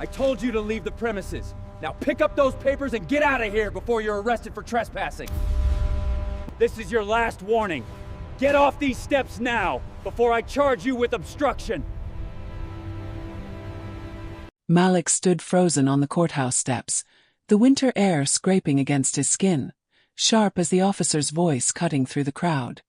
I told you to leave the premises. Now pick up those papers and get out of here before you're arrested for trespassing. This is your last warning. Get off these steps now, before I charge you with obstruction. Malik stood frozen on the courthouse steps, the winter air scraping against his skin, sharp as the officer's voice cutting through the crowd.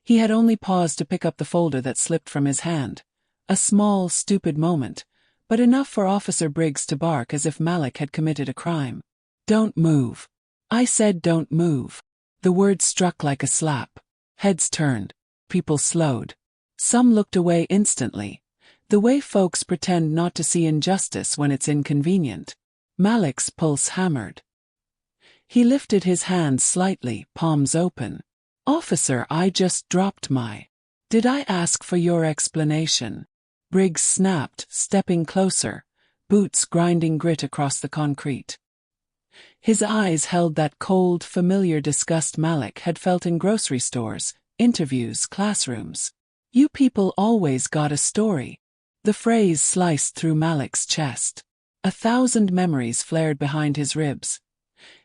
He had only paused to pick up the folder that slipped from his hand. A small, stupid moment, but enough for Officer Briggs to bark as if Malik had committed a crime. "Don't move. I said don't move." The word struck like a slap. Heads turned. People slowed. Some looked away instantly, the way folks pretend not to see injustice when it's inconvenient. Malik's pulse hammered. He lifted his hands slightly, palms open. "Officer, I just dropped my... Did I ask for your explanation?" Briggs snapped, stepping closer, boots grinding grit across the concrete. His eyes held that cold, familiar disgust Malik had felt in grocery stores, interviews, classrooms. "You people always got a story." The phrase sliced through Malik's chest. 1,000 memories flared behind his ribs.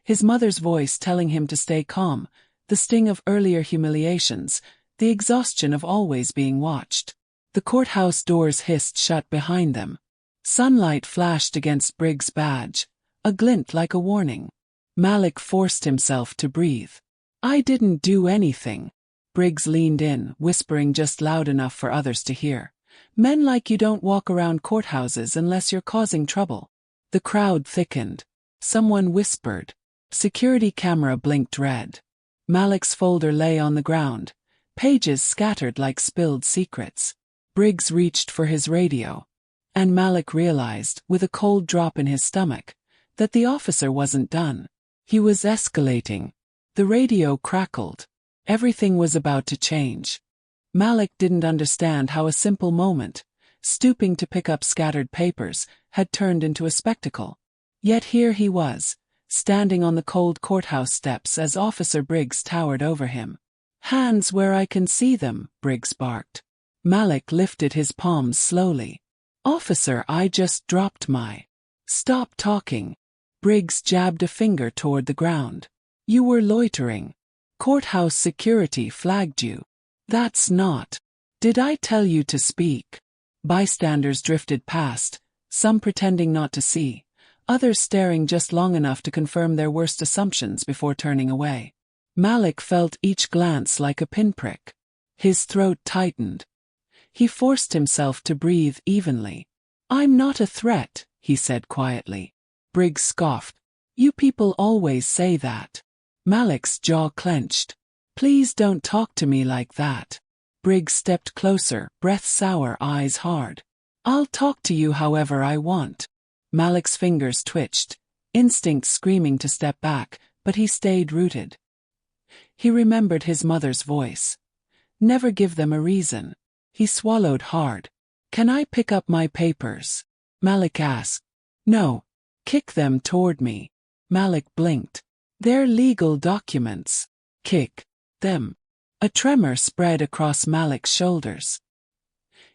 His mother's voice telling him to stay calm, the sting of earlier humiliations, the exhaustion of always being watched. The courthouse doors hissed shut behind them. Sunlight flashed against Briggs' badge, a glint like a warning. Malik forced himself to breathe. "I didn't do anything." Briggs leaned in, whispering just loud enough for others to hear. "Men like you don't walk around courthouses unless you're causing trouble." The crowd thickened. Someone whispered. Security camera blinked red. Malik's folder lay on the ground, pages scattered like spilled secrets. Briggs reached for his radio. And Malik realized, with a cold drop in his stomach, that the officer wasn't done. He was escalating. The radio crackled. Everything was about to change. Malik didn't understand how a simple moment, stooping to pick up scattered papers, had turned into a spectacle. Yet here he was, standing on the cold courthouse steps as Officer Briggs towered over him. "Hands where I can see them," Briggs barked. Malik lifted his palms slowly. "Officer, I just dropped my..." "Stop talking." Briggs jabbed a finger toward the ground. "You were loitering. Courthouse security flagged you." "That's not..." "Did I tell you to speak?" Bystanders drifted past, some pretending not to see, others staring just long enough to confirm their worst assumptions before turning away. Malik felt each glance like a pinprick. His throat tightened. He forced himself to breathe evenly. "I'm not a threat," he said quietly. Briggs scoffed. "You people always say that." Malik's jaw clenched. "Please don't talk to me like that." Briggs stepped closer, breath sour, eyes hard. "I'll talk to you however I want." Malik's fingers twitched, instinct screaming to step back, but he stayed rooted. He remembered his mother's voice. Never give them a reason. He swallowed hard. "Can I pick up my papers?" Malik asked. "No." "Kick them toward me." Malik blinked. "They're legal documents." "Kick them." A tremor spread across Malik's shoulders.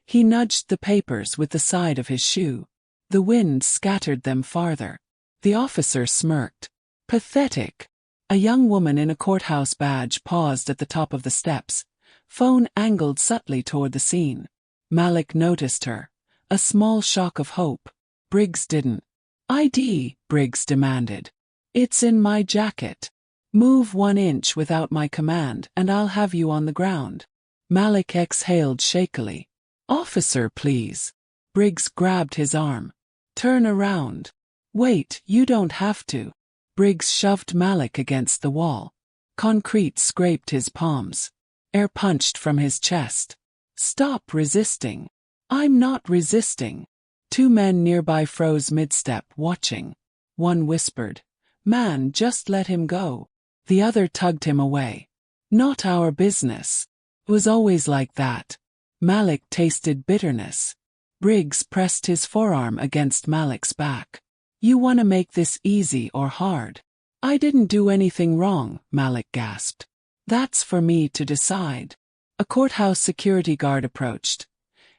He nudged the papers with the side of his shoe. The wind scattered them farther. The officer smirked. "Pathetic." A young woman in a courthouse badge paused at the top of the steps, phone angled subtly toward the scene. Malik noticed her. A small shock of hope. Briggs didn't. "ID," Briggs demanded. "It's in my jacket. Move 1 inch without my command and I'll have you on the ground." Malik exhaled shakily. "Officer, please." Briggs grabbed his arm. "Turn around." "Wait, you don't have to." Briggs shoved Malik against the wall. Concrete scraped his palms. Air punched from his chest. "Stop resisting." "I'm not resisting." 2 men nearby froze mid-step, watching. One whispered, "Man, just let him go." The other tugged him away. "Not our business." It was always like that. Malik tasted bitterness. Briggs pressed his forearm against Malik's back. "You want to make this easy or hard?" "I didn't do anything wrong," Malik gasped. "That's for me to decide." A courthouse security guard approached.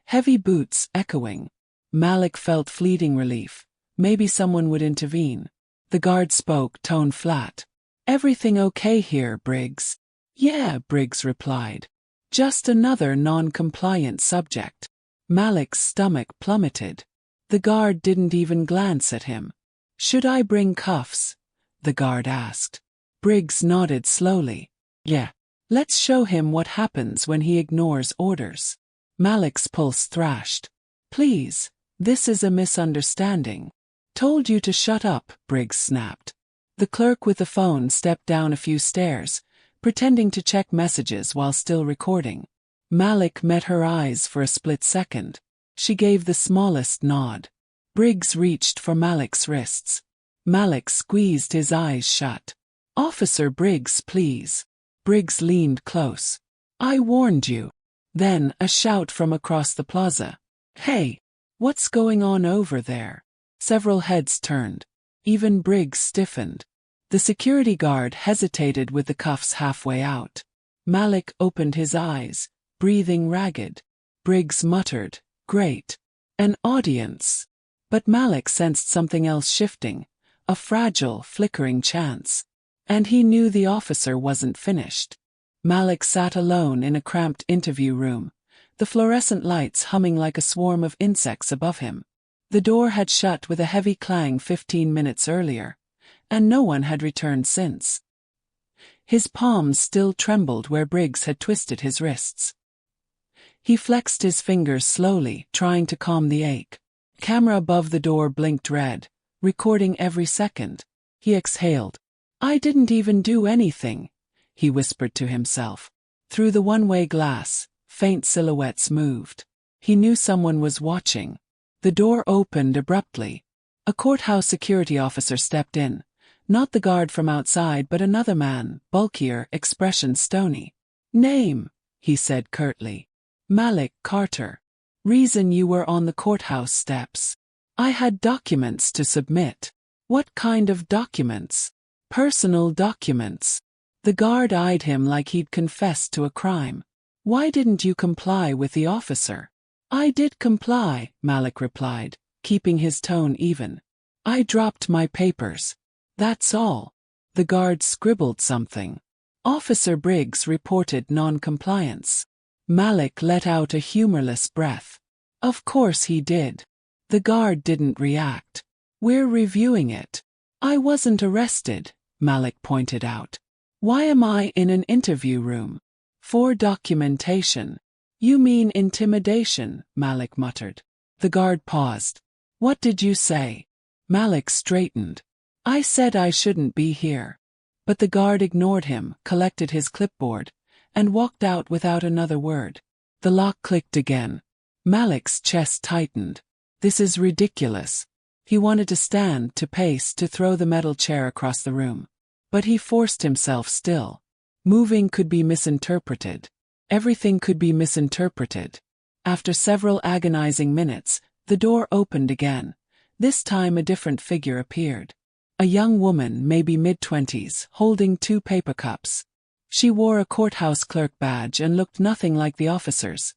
Heavy boots echoing. Malik felt fleeting relief. Maybe someone would intervene. The guard spoke, tone flat. "Everything okay here, Briggs?" "Yeah," Briggs replied. "Just another non-compliant subject." Malik's stomach plummeted. The guard didn't even glance at him. "Should I bring cuffs?" the guard asked. Briggs nodded slowly. "Yeah. Let's show him what happens when he ignores orders." Malik's pulse thrashed. "Please, this is a misunderstanding." "Told you to shut up," Briggs snapped. The clerk with the phone stepped down a few stairs, pretending to check messages while still recording. Malik met her eyes for a split second. She gave the smallest nod. Briggs reached for Malik's wrists. Malik squeezed his eyes shut. "Officer Briggs, please." Briggs leaned close. "I warned you." Then a shout from across the plaza. "Hey! What's going on over there?" Several heads turned. Even Briggs stiffened. The security guard hesitated with the cuffs halfway out. Malik opened his eyes, breathing ragged. Briggs muttered, "Great. An audience." But Malik sensed something else shifting, a fragile, flickering chance. And he knew the officer wasn't finished. Malik sat alone in a cramped interview room, the fluorescent lights humming like a swarm of insects above him. The door had shut with a heavy clang 15 minutes earlier, and no one had returned since. His palms still trembled where Briggs had twisted his wrists. He flexed his fingers slowly, trying to calm the ache. Camera above the door blinked red, recording every second. He exhaled. "I didn't even do anything," he whispered to himself. Through the one-way glass, faint silhouettes moved. He knew someone was watching. The door opened abruptly. A courthouse security officer stepped in. Not the guard from outside, but another man, bulkier, expression stony. "Name," he said curtly. "Malik Carter. Reason you were on the courthouse steps." "I had documents to submit." "What kind of documents?" "Personal documents." The guard eyed him like he'd confessed to a crime. "Why didn't you comply with the officer?" "I did comply," Malik replied, keeping his tone even. "I dropped my papers. That's all." The guard scribbled something. Officer Briggs reported non-compliance. Malik let out a humorless breath. "Of course he did." The guard didn't react. "We're reviewing it." "I wasn't arrested," Malik pointed out. "Why am I in an interview room?" "For documentation." "You mean intimidation," Malik muttered. The guard paused. "What did you say?" Malik straightened. "I said I shouldn't be here." But the guard ignored him, collected his clipboard, and walked out without another word. The lock clicked again. Malik's chest tightened. This is ridiculous. He wanted to stand, to pace, to throw the metal chair across the room. But he forced himself still. Moving could be misinterpreted. Everything could be misinterpreted. After several agonizing minutes, the door opened again. This time a different figure appeared. A young woman, maybe mid-20s, holding 2 paper cups. She wore a courthouse clerk badge and looked nothing like the officers.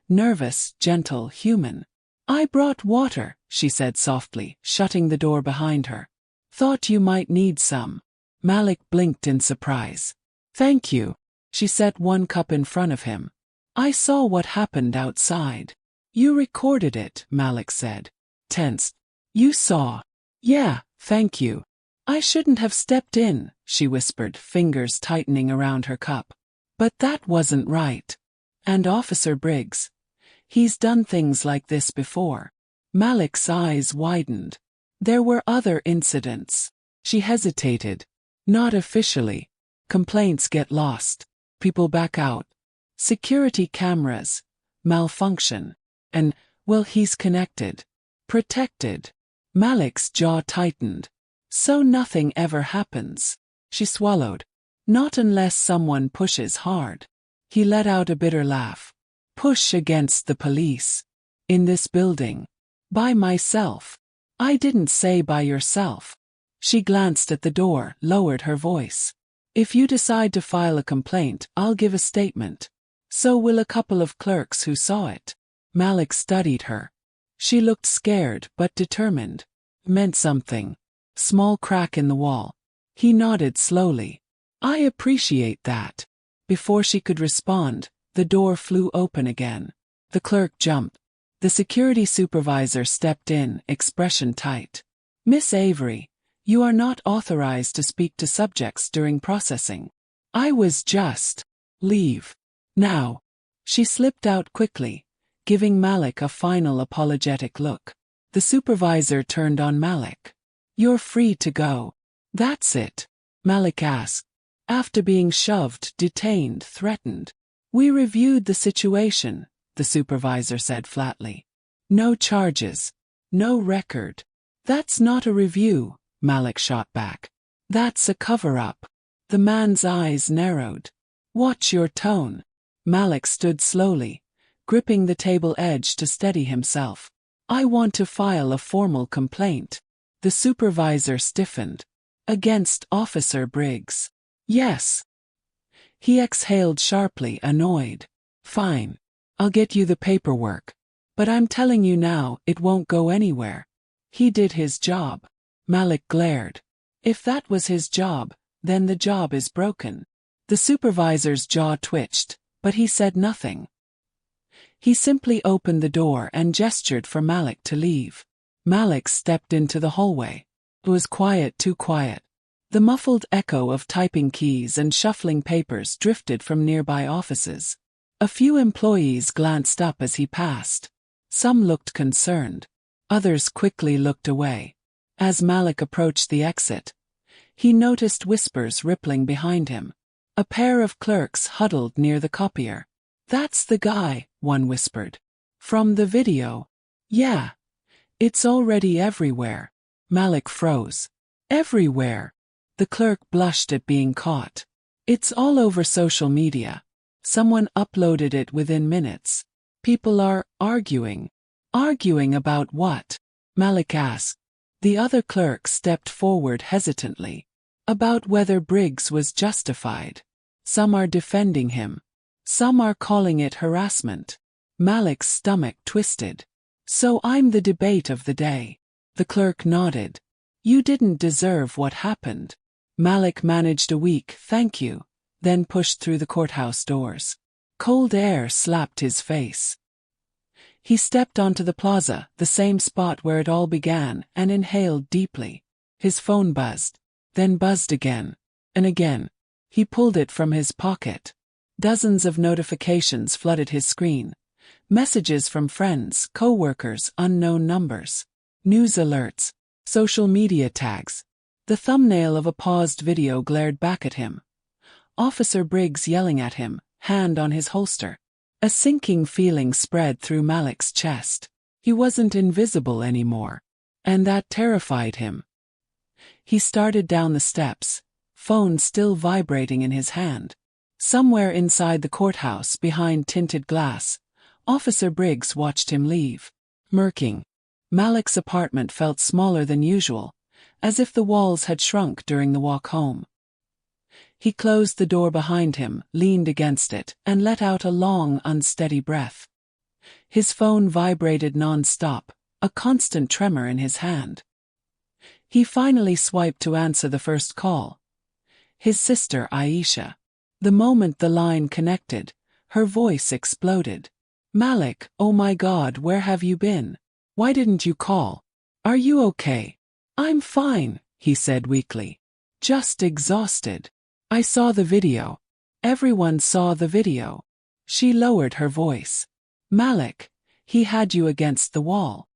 Nervous, gentle, human. "I brought water," she said softly, shutting the door behind her. "Thought you might need some." Malik blinked in surprise. "Thank you." She set one cup in front of him. "I saw what happened outside." "You recorded it," Malik said. Tensed. "You saw." "Yeah, thank you." "I shouldn't have stepped in," she whispered, fingers tightening around her cup. "But that wasn't right." "And Officer Briggs? He's done things like this before." Malik's eyes widened. "There were other incidents." She hesitated. "Not officially. Complaints get lost. People back out. Security cameras. Malfunction. And, well, he's connected. Protected." Malik's jaw tightened. "So nothing ever happens." She swallowed. "Not unless someone pushes hard." He let out a bitter laugh. "Push against the police. In this building. By myself." "I didn't say by yourself." She glanced at the door, lowered her voice. "If you decide to file a complaint, I'll give a statement. So will a couple of clerks who saw it." Malik studied her. She looked scared but determined. Meant something. Small crack in the wall. He nodded slowly. I appreciate that. Before she could respond, the door flew open again. The clerk jumped. The security supervisor stepped in, expression tight. Miss Avery, you are not authorized to speak to subjects during processing. I was just. Leave. Now. She slipped out quickly, giving Malik a final apologetic look. The supervisor turned on Malik. You're free to go. That's it? Malik asked. After being shoved, detained, threatened. We reviewed the situation, the supervisor said flatly. No charges. No record. That's not a review, Malik shot back. That's a cover-up. The man's eyes narrowed. Watch your tone. Malik stood slowly, gripping the table edge to steady himself. I want to file a formal complaint. The supervisor stiffened. Against Officer Briggs. Yes. He exhaled sharply, annoyed. Fine. I'll get you the paperwork. But I'm telling you now, it won't go anywhere. He did his job. Malik glared. If that was his job, then the job is broken. The supervisor's jaw twitched, but he said nothing. He simply opened the door and gestured for Malik to leave. Malik stepped into the hallway. It was quiet, too quiet. The muffled echo of typing keys and shuffling papers drifted from nearby offices. A few employees glanced up as he passed. Some looked concerned. Others quickly looked away. As Malik approached the exit, he noticed whispers rippling behind him. A pair of clerks huddled near the copier. That's the guy, one whispered. From the video. Yeah. It's already everywhere. Malik froze. Everywhere. The clerk blushed at being caught. It's all over social media. Someone uploaded it within minutes. People are arguing. Arguing about what? Malik asked. The other clerk stepped forward hesitantly. About whether Briggs was justified. Some are defending him. Some are calling it harassment. Malik's stomach twisted. So I'm the debate of the day. The clerk nodded. You didn't deserve what happened. Malik managed a weak thank you, then pushed through the courthouse doors. Cold air slapped his face. He stepped onto the plaza, the same spot where it all began, and inhaled deeply. His phone buzzed, then buzzed again, and again. He pulled it from his pocket. Dozens of notifications flooded his screen. Messages from friends, co-workers, unknown numbers. News alerts. Social media tags. The thumbnail of a paused video glared back at him. Officer Briggs yelling at him, hand on his holster. A sinking feeling spread through Malik's chest. He wasn't invisible anymore. And that terrified him. He started down the steps, phone still vibrating in his hand. Somewhere inside the courthouse, behind tinted glass, Officer Briggs watched him leave. Murking. Malik's apartment felt smaller than usual, as if the walls had shrunk during the walk home. He closed the door behind him, leaned against it, and let out a long, unsteady breath. His phone vibrated non-stop, a constant tremor in his hand. He finally swiped to answer the first call. His sister Aisha. The moment the line connected, her voice exploded. Malik, oh my God, where have you been? Why didn't you call? Are you okay? I'm fine, he said weakly. Just exhausted. I saw the video. Everyone saw the video. She lowered her voice. Malik, he had you against the wall.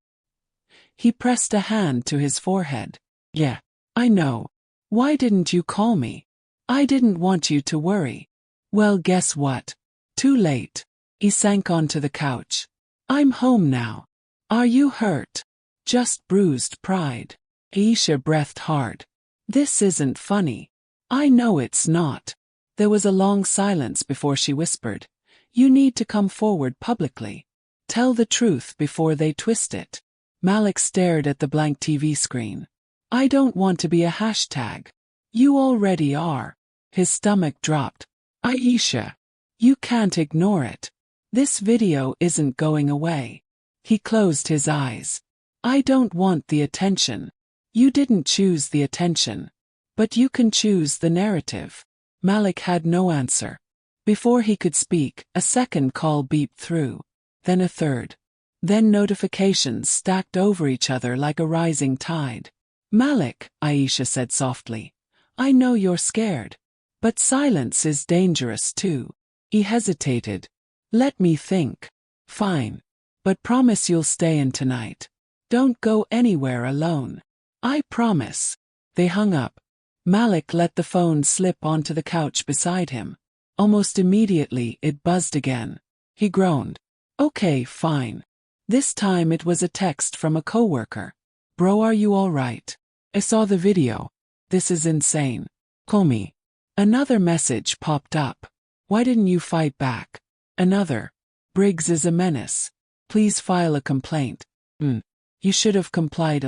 He pressed a hand to his forehead. Yeah, I know. Why didn't you call me? I didn't want you to worry. Well, guess what? Too late. He sank onto the couch. I'm home now. Are you hurt? Just bruised pride. Aisha breathed hard. This isn't funny. I know it's not. There was a long silence before she whispered. You need to come forward publicly. Tell the truth before they twist it. Malik stared at the blank TV screen. I don't want to be a hashtag. You already are. His stomach dropped. Aisha. You can't ignore it. This video isn't going away. He closed his eyes. I don't want the attention. You didn't choose the attention. But you can choose the narrative. Malik had no answer. Before he could speak, a second call beeped through. Then a third. Then notifications stacked over each other like a rising tide. Malik, Aisha said softly. I know you're scared. But silence is dangerous too. He hesitated. Let me think. Fine. But promise you'll stay in tonight. Don't go anywhere alone. I promise. They hung up. Malik let the phone slip onto the couch beside him. Almost immediately it buzzed again. He groaned. Okay, fine. This time it was a text from a coworker. Bro, are you alright? I saw the video. This is insane. Call me. Another message popped up. Why didn't you fight back? Another. Briggs is a menace. Please file a complaint. You should have complied.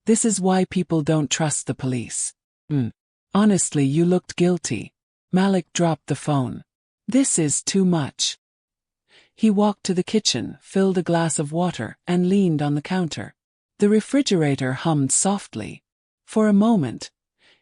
This is why people don't trust the police. Honestly, you looked guilty. Malik dropped the phone. This is too much. He walked to the kitchen, filled a glass of water, and leaned on the counter. The refrigerator hummed softly. For a moment,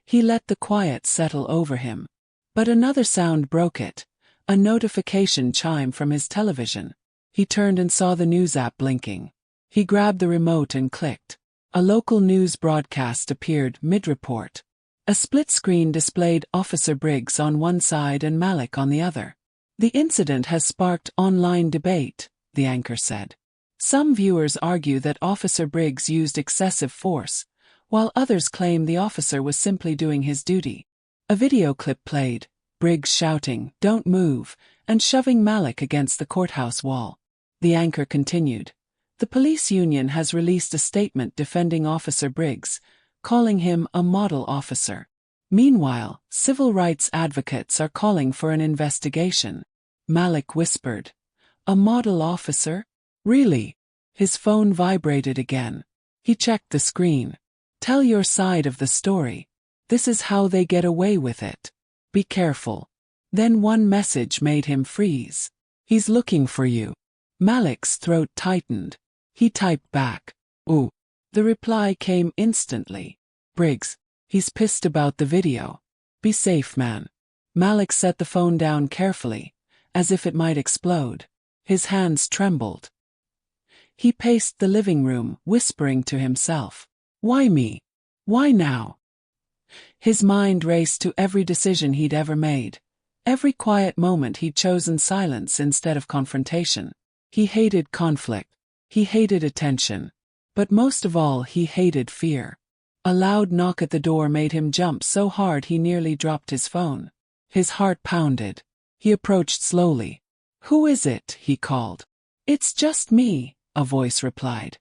he let the quiet settle over him. But another sound broke it, a notification chime from his television. He turned and saw the news app blinking. He grabbed the remote and clicked. A local news broadcast appeared mid-report. A split screen displayed Officer Briggs on one side and Malik on the other. The incident has sparked online debate, the anchor said. Some viewers argue that Officer Briggs used excessive force, while others claim the officer was simply doing his duty. A video clip played, Briggs shouting, "Don't move," and shoving Malik against the courthouse wall. The anchor continued. The police union has released a statement defending Officer Briggs, calling him a model officer. Meanwhile, civil rights advocates are calling for an investigation. Malik whispered. A model officer? Really? His phone vibrated again. He checked the screen. Tell your side of the story. This is how they get away with it. Be careful. Then one message made him freeze. He's looking for you. Malik's throat tightened. He typed back. Ooh. The reply came instantly. Briggs. He's pissed about the video. Be safe, man. Malik set the phone down carefully, as if it might explode. His hands trembled. He paced the living room, whispering to himself. Why me? Why now? His mind raced to every decision he'd ever made. Every quiet moment he'd chosen silence instead of confrontation. He hated conflict. He hated attention. But most of all, he hated fear. A loud knock at the door made him jump so hard he nearly dropped his phone. His heart pounded. He approached slowly. Who is it? He called. It's just me, a voice replied.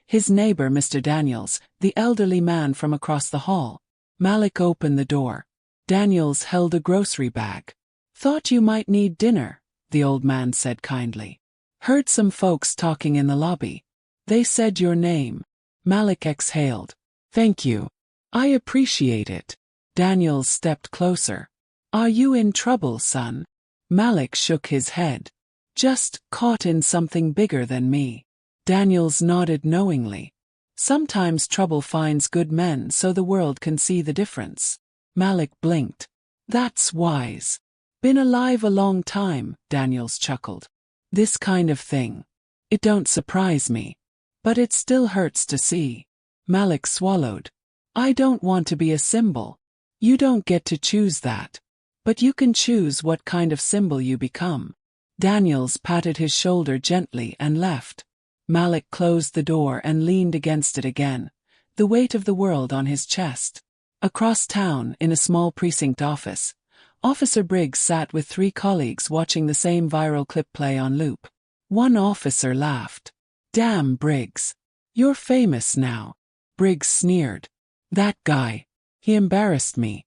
His neighbor, Mr. Daniels, the elderly man from across the hall. Malik opened the door. Daniels held a grocery bag. Thought you might need dinner, the old man said kindly. Heard some folks talking in the lobby. They said your name. Malik exhaled. Thank you. I appreciate it. Daniels stepped closer. Are you in trouble, son? Malik shook his head. Just caught in something bigger than me. Daniels nodded knowingly. Sometimes trouble finds good men so the world can see the difference. Malik blinked. That's wise. Been alive a long time, Daniels chuckled. This kind of thing. It don't surprise me. But it still hurts to see. Malik swallowed. I don't want to be a symbol. You don't get to choose that. But you can choose what kind of symbol you become. Daniels patted his shoulder gently and left. Malik closed the door and leaned against it again, the weight of the world on his chest. Across town, in a small precinct office, Officer Briggs sat with 3 colleagues watching the same viral clip play on loop. One officer laughed. Damn, Briggs. You're famous now. Briggs sneered. That guy. He embarrassed me.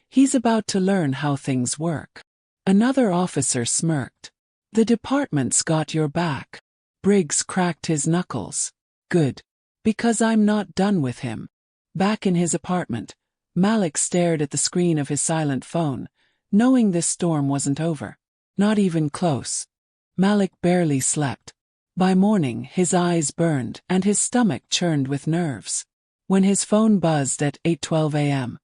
He's about to learn how things work. Another officer smirked. The department's got your back. Briggs cracked his knuckles. Good. Because I'm not done with him. Back in his apartment, Malik stared at the screen of his silent phone, knowing this storm wasn't over. Not even close. Malik barely slept. By morning, his eyes burned and his stomach churned with nerves. When his phone buzzed at 8:12 a.m.,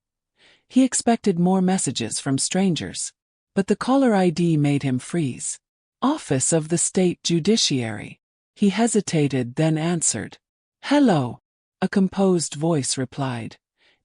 he expected more messages from strangers. But the caller ID made him freeze. Office of the State Judiciary. He hesitated, then answered. Hello. A composed voice replied.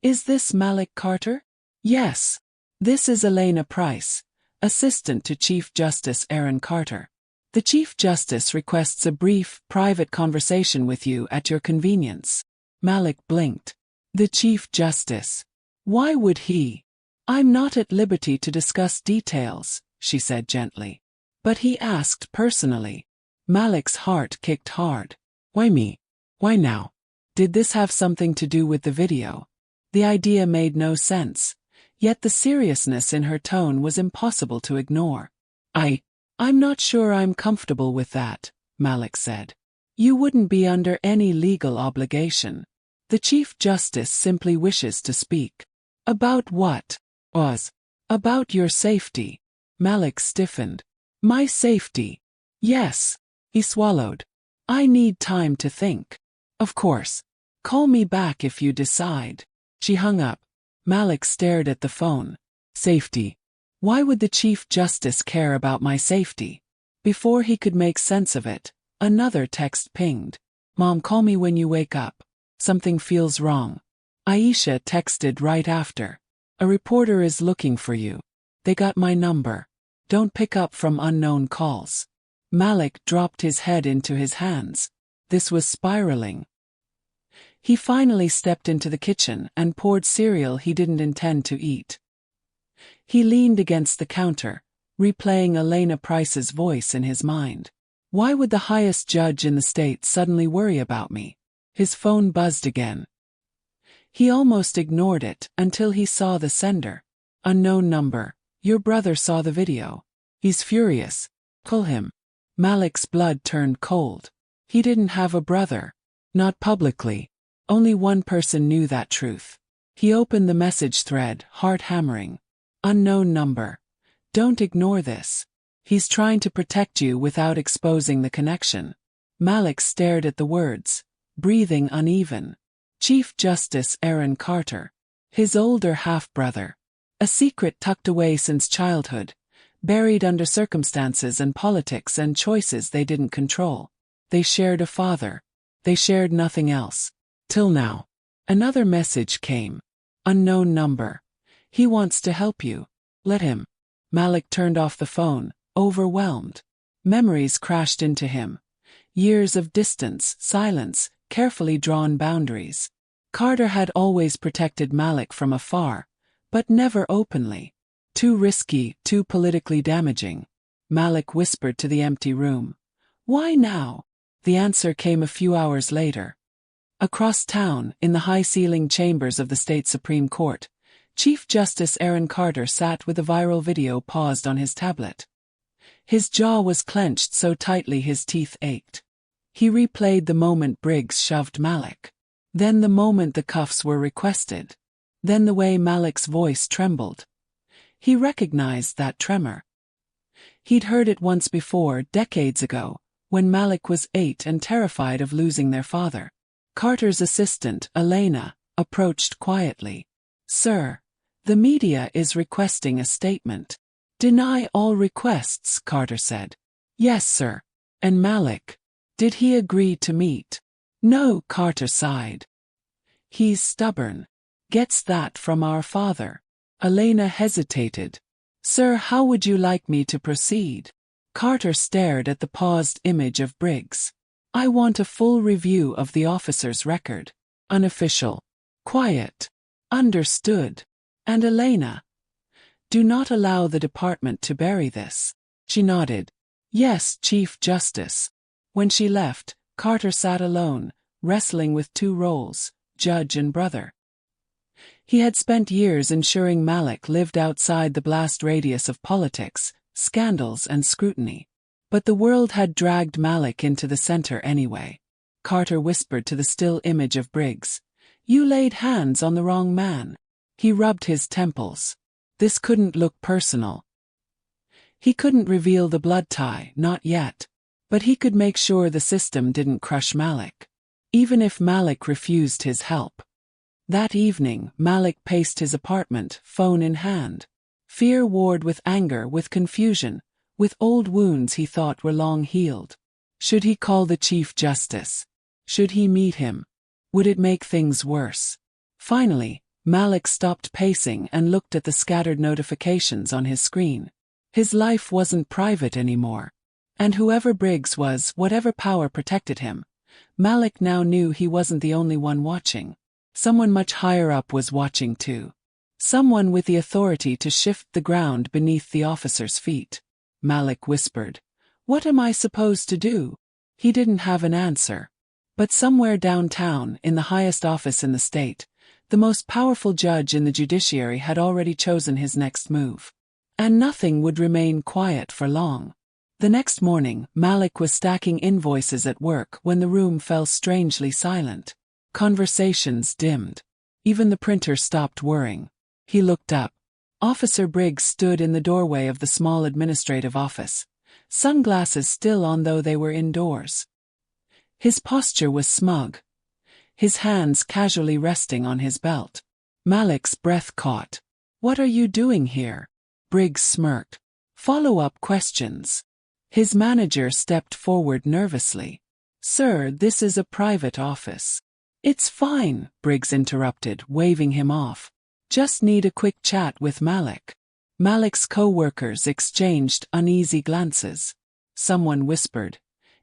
Is this Malik Carter? Yes. This is Elena Price, Assistant to Chief Justice Aaron Carter. The Chief Justice requests a brief, private conversation with you at your convenience. Malik blinked. The Chief Justice. Why would he? I'm not at liberty to discuss details, she said gently. But he asked personally. Malik's heart kicked hard. Why me? Why now? Did this have something to do with the video? The idea made no sense, yet the seriousness in her tone was impossible to ignore. I'm not sure I'm comfortable with that, Malik said. You wouldn't be under any legal obligation. The Chief Justice simply wishes to speak. About what? About your safety. Malik stiffened. My safety? Yes. He swallowed. I need time to think. Of course. Call me back if you decide. She hung up. Malik stared at the phone. Safety. Why would the Chief Justice care about my safety? Before he could make sense of it, another text pinged. Mom, call me when you wake up. Something feels wrong. Aisha texted right after. A reporter is looking for you. They got my number. Don't pick up from unknown calls. Malik dropped his head into his hands. This was spiraling. He finally stepped into the kitchen and poured cereal he didn't intend to eat. He leaned against the counter, replaying Elena Price's voice in his mind. Why would the highest judge in the state suddenly worry about me? His phone buzzed again. He almost ignored it until he saw the sender. Unknown number. Your brother saw the video. He's furious. Call him. Malik's blood turned cold. He didn't have a brother. Not publicly. Only one person knew that truth. He opened the message thread, heart hammering. Unknown number. Don't ignore this. He's trying to protect you without exposing the connection. Malik stared at the words, breathing uneven. Chief Justice Aaron Carter. His older half-brother. A secret tucked away since childhood, buried under circumstances and politics and choices they didn't control. They shared a father. They shared nothing else. Till now. Another message came. Unknown number. He wants to help you. Let him. Malik turned off the phone, overwhelmed. Memories crashed into him. Years of distance, silence, carefully drawn boundaries. Carter had always protected Malik from afar, but never openly. Too risky, too politically damaging. Malik whispered to the empty room. Why now? The answer came a few hours later. Across town, in the high-ceilinged chambers of the state Supreme Court, Chief Justice Aaron Carter sat with a viral video paused on his tablet. His jaw was clenched so tightly his teeth ached. He replayed the moment Briggs shoved Malik. Then the moment the cuffs were requested. Then the way Malik's voice trembled. He recognized that tremor. He'd heard it once before, decades ago, when Malik was 8 and terrified of losing their father. Carter's assistant, Elena, approached quietly. Sir, the media is requesting a statement. Deny all requests, Carter said. Yes, sir. And Malik? Did he agree to meet? No, Carter sighed. He's stubborn. Gets that from our father. Elena hesitated. Sir, how would you like me to proceed? Carter stared at the paused image of Briggs. I want a full review of the officer's record. Unofficial. Quiet. Understood. And Elena? Do not allow the department to bury this. She nodded. Yes, Chief Justice. When she left, Carter sat alone, wrestling with two roles, judge and brother. He had spent years ensuring Malik lived outside the blast radius of politics, scandals and scrutiny. But the world had dragged Malik into the center anyway. Carter whispered to the still image of Briggs. You laid hands on the wrong man. He rubbed his temples. This couldn't look personal. He couldn't reveal the blood tie, not yet. But he could make sure the system didn't crush Malik, even if Malik refused his help. That evening, Malik paced his apartment, phone in hand. Fear warred with anger, with confusion, with old wounds he thought were long healed. Should he call the Chief Justice? Should he meet him? Would it make things worse? Finally, Malik stopped pacing and looked at the scattered notifications on his screen. His life wasn't private anymore. And whoever Briggs was, whatever power protected him, Malik now knew he wasn't the only one watching. Someone much higher up was watching too. Someone with the authority to shift the ground beneath the officer's feet. Malik whispered, "What am I supposed to do?" He didn't have an answer. But somewhere downtown, in the highest office in the state, the most powerful judge in the judiciary had already chosen his next move. And nothing would remain quiet for long. The next morning, Malik was stacking invoices at work when the room fell strangely silent. Conversations dimmed. Even the printer stopped whirring. He looked up. Officer Briggs stood in the doorway of the small administrative office, sunglasses still on though they were indoors. His posture was smug, his hands casually resting on his belt. Malik's breath caught. "What are you doing here?" Briggs smirked. "Follow-up questions." His manager stepped forward nervously. "Sir, this is a private office." "It's fine," Briggs interrupted, waving him off. "Just need a quick chat with Malik." Malik's co-workers exchanged uneasy glances. Someone whispered,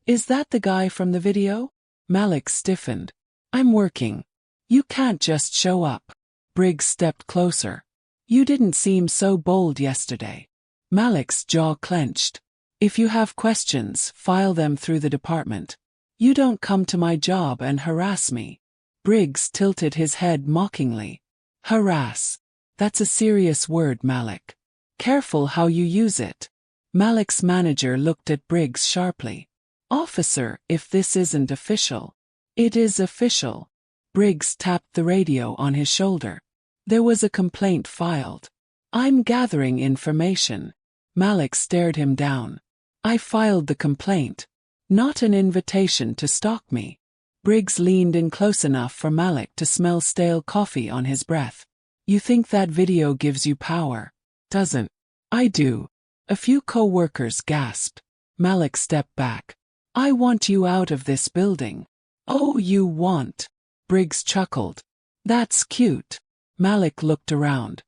"Is that the guy from the video?" Malik stiffened. "I'm working. You can't just show up." Briggs stepped closer. "You didn't seem so bold yesterday." Malik's jaw clenched. "If you have questions, file them through the department. You don't come to my job and harass me." Briggs tilted his head mockingly. "Harass. That's a serious word, Malik. Careful how you use it." Malik's manager looked at Briggs sharply. "Officer, if this isn't official." "It is official." Briggs tapped the radio on his shoulder. There was a complaint filed. "I'm gathering information." Malik stared him down. "I filed the complaint. Not an invitation to stalk me." Briggs leaned in close enough for Malik to smell stale coffee on his breath. "You think that video gives you power?" "Doesn't." "I do." A few co-workers gasped. Malik stepped back. "I want you out of this building." "Oh, you want?" Briggs chuckled. "That's cute." Malik looked around.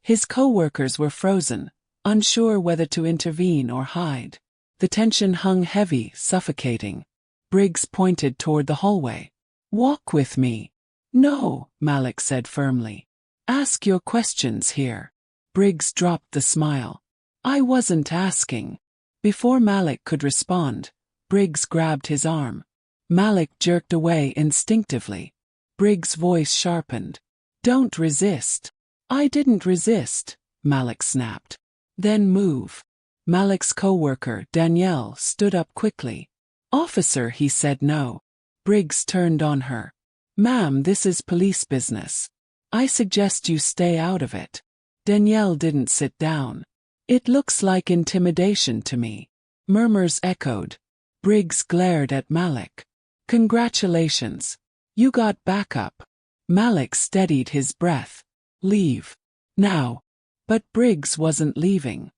His co-workers were frozen, unsure whether to intervene or hide. The tension hung heavy, suffocating. Briggs pointed toward the hallway. "Walk with me." "No," Malik said firmly. "Ask your questions here." Briggs dropped the smile. "I wasn't asking." Before Malik could respond, Briggs grabbed his arm. Malik jerked away instinctively. Briggs' voice sharpened. "Don't resist." "I didn't resist," Malik snapped. "Then move." Malik's co-worker, Danielle, stood up quickly. "Officer," he said. "No." Briggs turned on her. "Ma'am, this is police business. I suggest you stay out of it." Danielle didn't sit down. "It looks like intimidation to me." Murmurs echoed. Briggs glared at Malik. "Congratulations. You got backup." Malik steadied his breath. "Leave. Now." But Briggs wasn't leaving.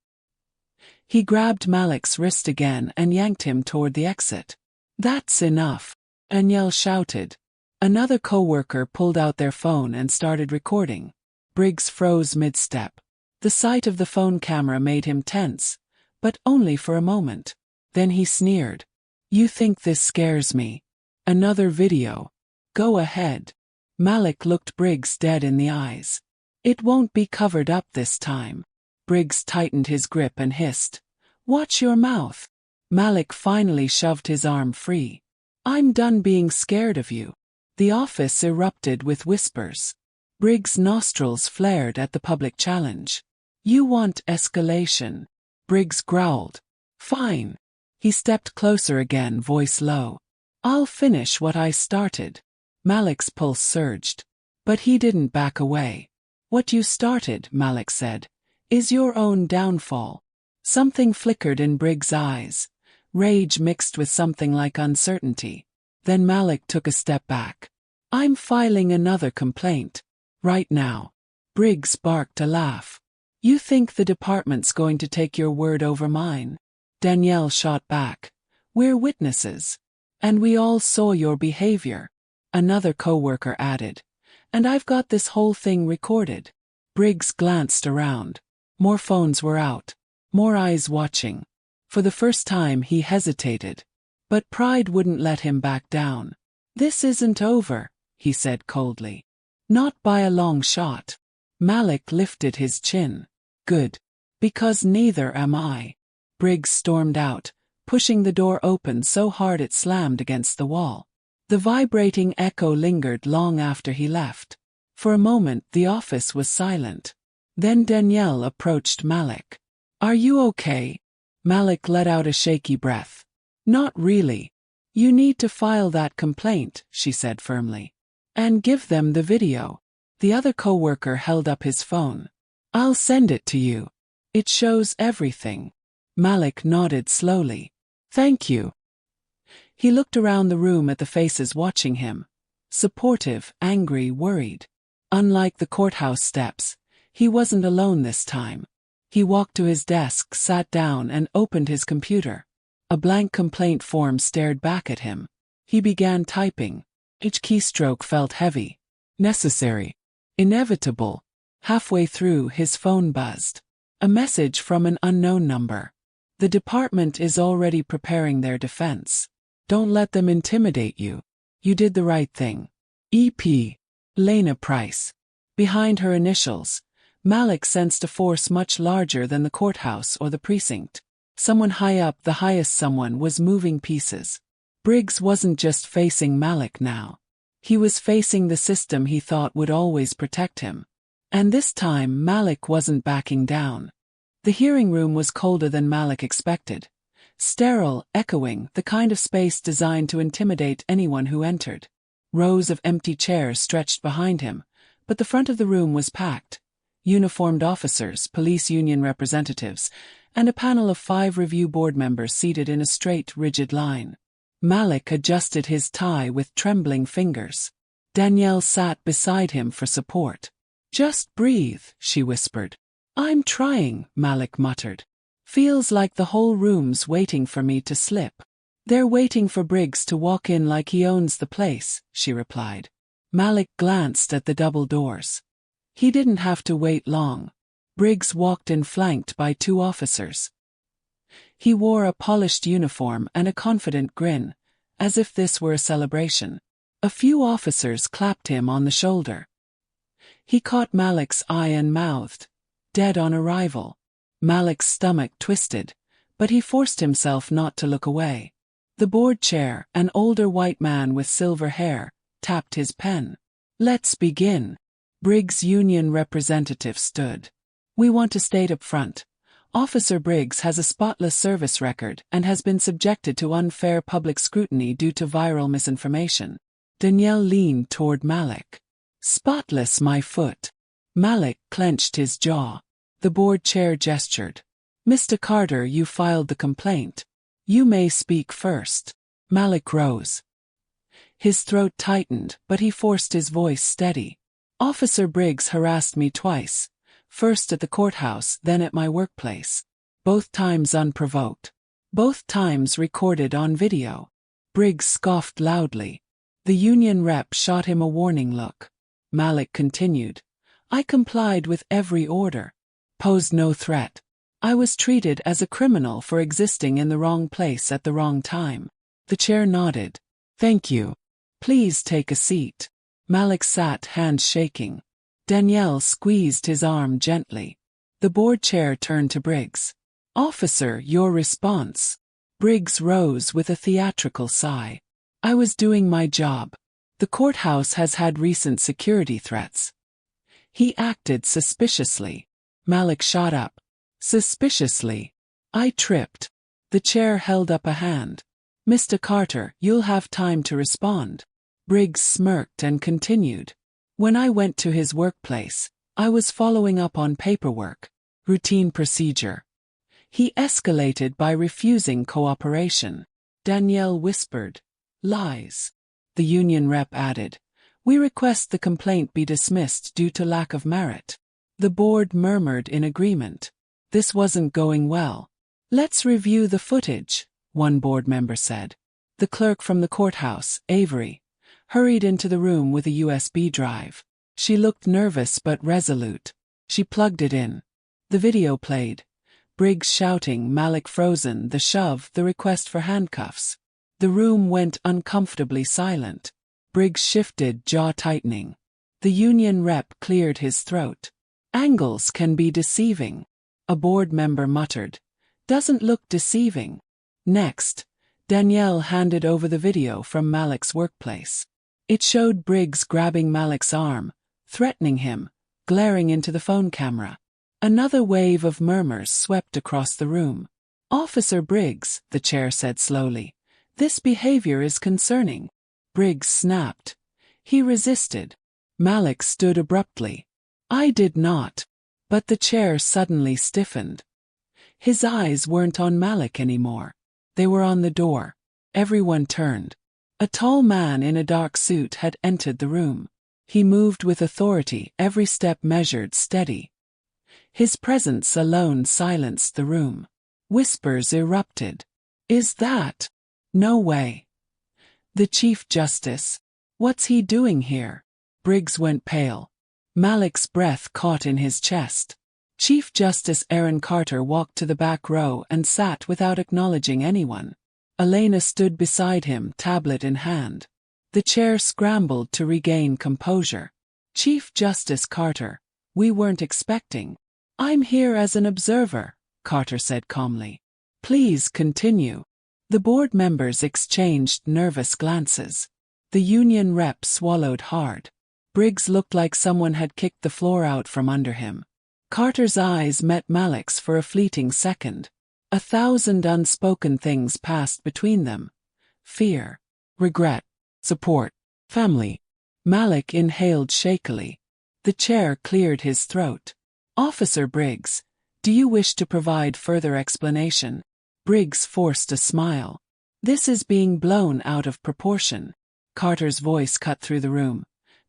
He grabbed Malik's wrist again and yanked him toward the exit. "That's enough," Danielle shouted. Another co-worker pulled out their phone and started recording. Briggs froze mid-step. The sight of the phone camera made him tense, but only for a moment. Then he sneered. "You think this scares me? Another video? Go ahead." Malik looked Briggs dead in the eyes. "It won't be covered up this time." Briggs tightened his grip and hissed, "Watch your mouth." Malik finally shoved his arm free. "I'm done being scared of you." The office erupted with whispers. Briggs' nostrils flared at the public challenge. "You want escalation." Briggs growled. "Fine." He stepped closer again, voice low. "I'll finish what I started." Malik's pulse surged. But he didn't back away. "What you started," Malik said, "is your own downfall." Something flickered in Briggs' eyes. rage mixed with something like uncertainty. Then Malik took a step back. I'm filing another complaint. Right now. Briggs barked a laugh. You think the department's going to take your word over mine? Danielle shot back. We're witnesses. And we all saw your behavior. Another coworker added. And I've got this whole thing recorded. Briggs glanced around. More phones were out. More eyes watching. For the first time he hesitated. But pride wouldn't let him back down. This isn't over, he said coldly. Not by a long shot. Malik lifted his chin. Good. Because neither am I. Briggs stormed out, pushing the door open so hard it slammed against the wall. The vibrating echo lingered long after he left. For a moment the office was silent. Then Danielle approached Malik. Are you okay? Malik let out a shaky breath. Not really. You need to file that complaint, she said firmly. And give them the video. The other coworker held up his phone. I'll send it to you. It shows everything. Malik nodded slowly. Thank you. He looked around the room at the faces watching him. Supportive, angry, worried. Unlike the courthouse steps, he wasn't alone this time. He walked to his desk, sat down, and opened his computer. A blank complaint form stared back at him. He began typing. Each keystroke felt heavy. Necessary. Inevitable. Halfway through, his phone buzzed. A message from an unknown number. The department is already preparing their defense. Don't let them intimidate you. You did the right thing. EP. Lena Price. Behind her initials, Malik sensed a force much larger than the courthouse or the precinct. Someone high up, the highest someone, was moving pieces. Briggs wasn't just facing Malik now. He was facing the system he thought would always protect him. And this time Malik wasn't backing down. The hearing room was colder than Malik expected. Sterile, echoing, the kind of space designed to intimidate anyone who entered. Rows of empty chairs stretched behind him, but the front of the room was packed. Uniformed officers, police union representatives, and a panel of 5 review board members seated in a straight, rigid line. Malik adjusted his tie with trembling fingers. Danielle sat beside him for support. Just breathe, she whispered. I'm trying, Malik muttered. Feels like the whole room's waiting for me to slip. They're waiting for Briggs to walk in like he owns the place, she replied. Malik glanced at the double doors. He didn't have to wait long. Briggs walked in flanked by 2 officers. He wore a polished uniform and a confident grin, as if this were a celebration. A few officers clapped him on the shoulder. He caught Malik's eye and mouthed, "Dead on arrival." Malik's stomach twisted, but he forced himself not to look away. The board chair, an older white man with silver hair, tapped his pen. "Let's begin." Briggs' union representative stood. "We want to state up front. Officer Briggs has a spotless service record and has been subjected to unfair public scrutiny due to viral misinformation." Danielle leaned toward Malik. "Spotless, my foot." Malik clenched his jaw. The board chair gestured. "Mr. Carter, you filed the complaint. You may speak first." Malik rose. His throat tightened, but he forced his voice steady. "Officer Briggs harassed me twice. First at the courthouse, then at my workplace. Both times unprovoked. Both times recorded on video." Briggs scoffed loudly. The union rep shot him a warning look. Malik continued. "I complied with every order. Posed no threat. I was treated as a criminal for existing in the wrong place at the wrong time." The chair nodded. "Thank you. Please take a seat." Malik sat, hands shaking. Danielle squeezed his arm gently. The board chair turned to Briggs. "Officer, your response." Briggs rose with a theatrical sigh. "I was doing my job. The courthouse has had recent security threats." He acted suspiciously. Malik shot up. "Suspiciously. I tripped." The chair held up a hand. "Mr. Carter, you'll have time to respond." Briggs smirked and continued. "When I went to his workplace, I was following up on paperwork. Routine procedure." He escalated by refusing cooperation. Danielle whispered, "Lies." The union rep added, "We request the complaint be dismissed due to lack of merit." The board murmured in agreement. This wasn't going well. "Let's review the footage," one board member said. The clerk from the courthouse, Avery, hurried into the room with a USB drive. She looked nervous but resolute. She plugged it in. The video played. Briggs shouting, Malik frozen, the shove, the request for handcuffs. The room went uncomfortably silent. Briggs shifted, jaw tightening. The union rep cleared his throat. "Angles can be deceiving." A board member muttered, "Doesn't look deceiving." Next, Danielle handed over the video from Malik's workplace. It showed Briggs grabbing Malik's arm, threatening him, glaring into the phone camera. Another wave of murmurs swept across the room. "Officer Briggs," the chair said slowly, "this behavior is concerning." Briggs snapped. He resisted. Malik stood abruptly. "I did not." But the chair suddenly stiffened. His eyes weren't on Malik anymore. They were on the door. Everyone turned. A tall man in a dark suit had entered the room. He moved with authority, every step measured, steady. His presence alone silenced the room. Whispers erupted. "Is that? No way. The Chief Justice. What's he doing here?" Briggs went pale. Malik's breath caught in his chest. Chief Justice Aaron Carter walked to the back row and sat without acknowledging anyone. Elena stood beside him, tablet in hand. The chair scrambled to regain composure. "Chief Justice Carter, we weren't expecting." "I'm here as an observer," Carter said calmly. "Please continue." The board members exchanged nervous glances. The union rep swallowed hard. Briggs looked like someone had kicked the floor out from under him. Carter's eyes met Malik's for a fleeting second. 1,000 unspoken things passed between them. Fear, regret, support, family. Malik inhaled shakily. The chair cleared his throat. "Officer Briggs, do you wish to provide further explanation?" Briggs forced a smile. "This is being blown out of proportion." Carter's voice cut through the room.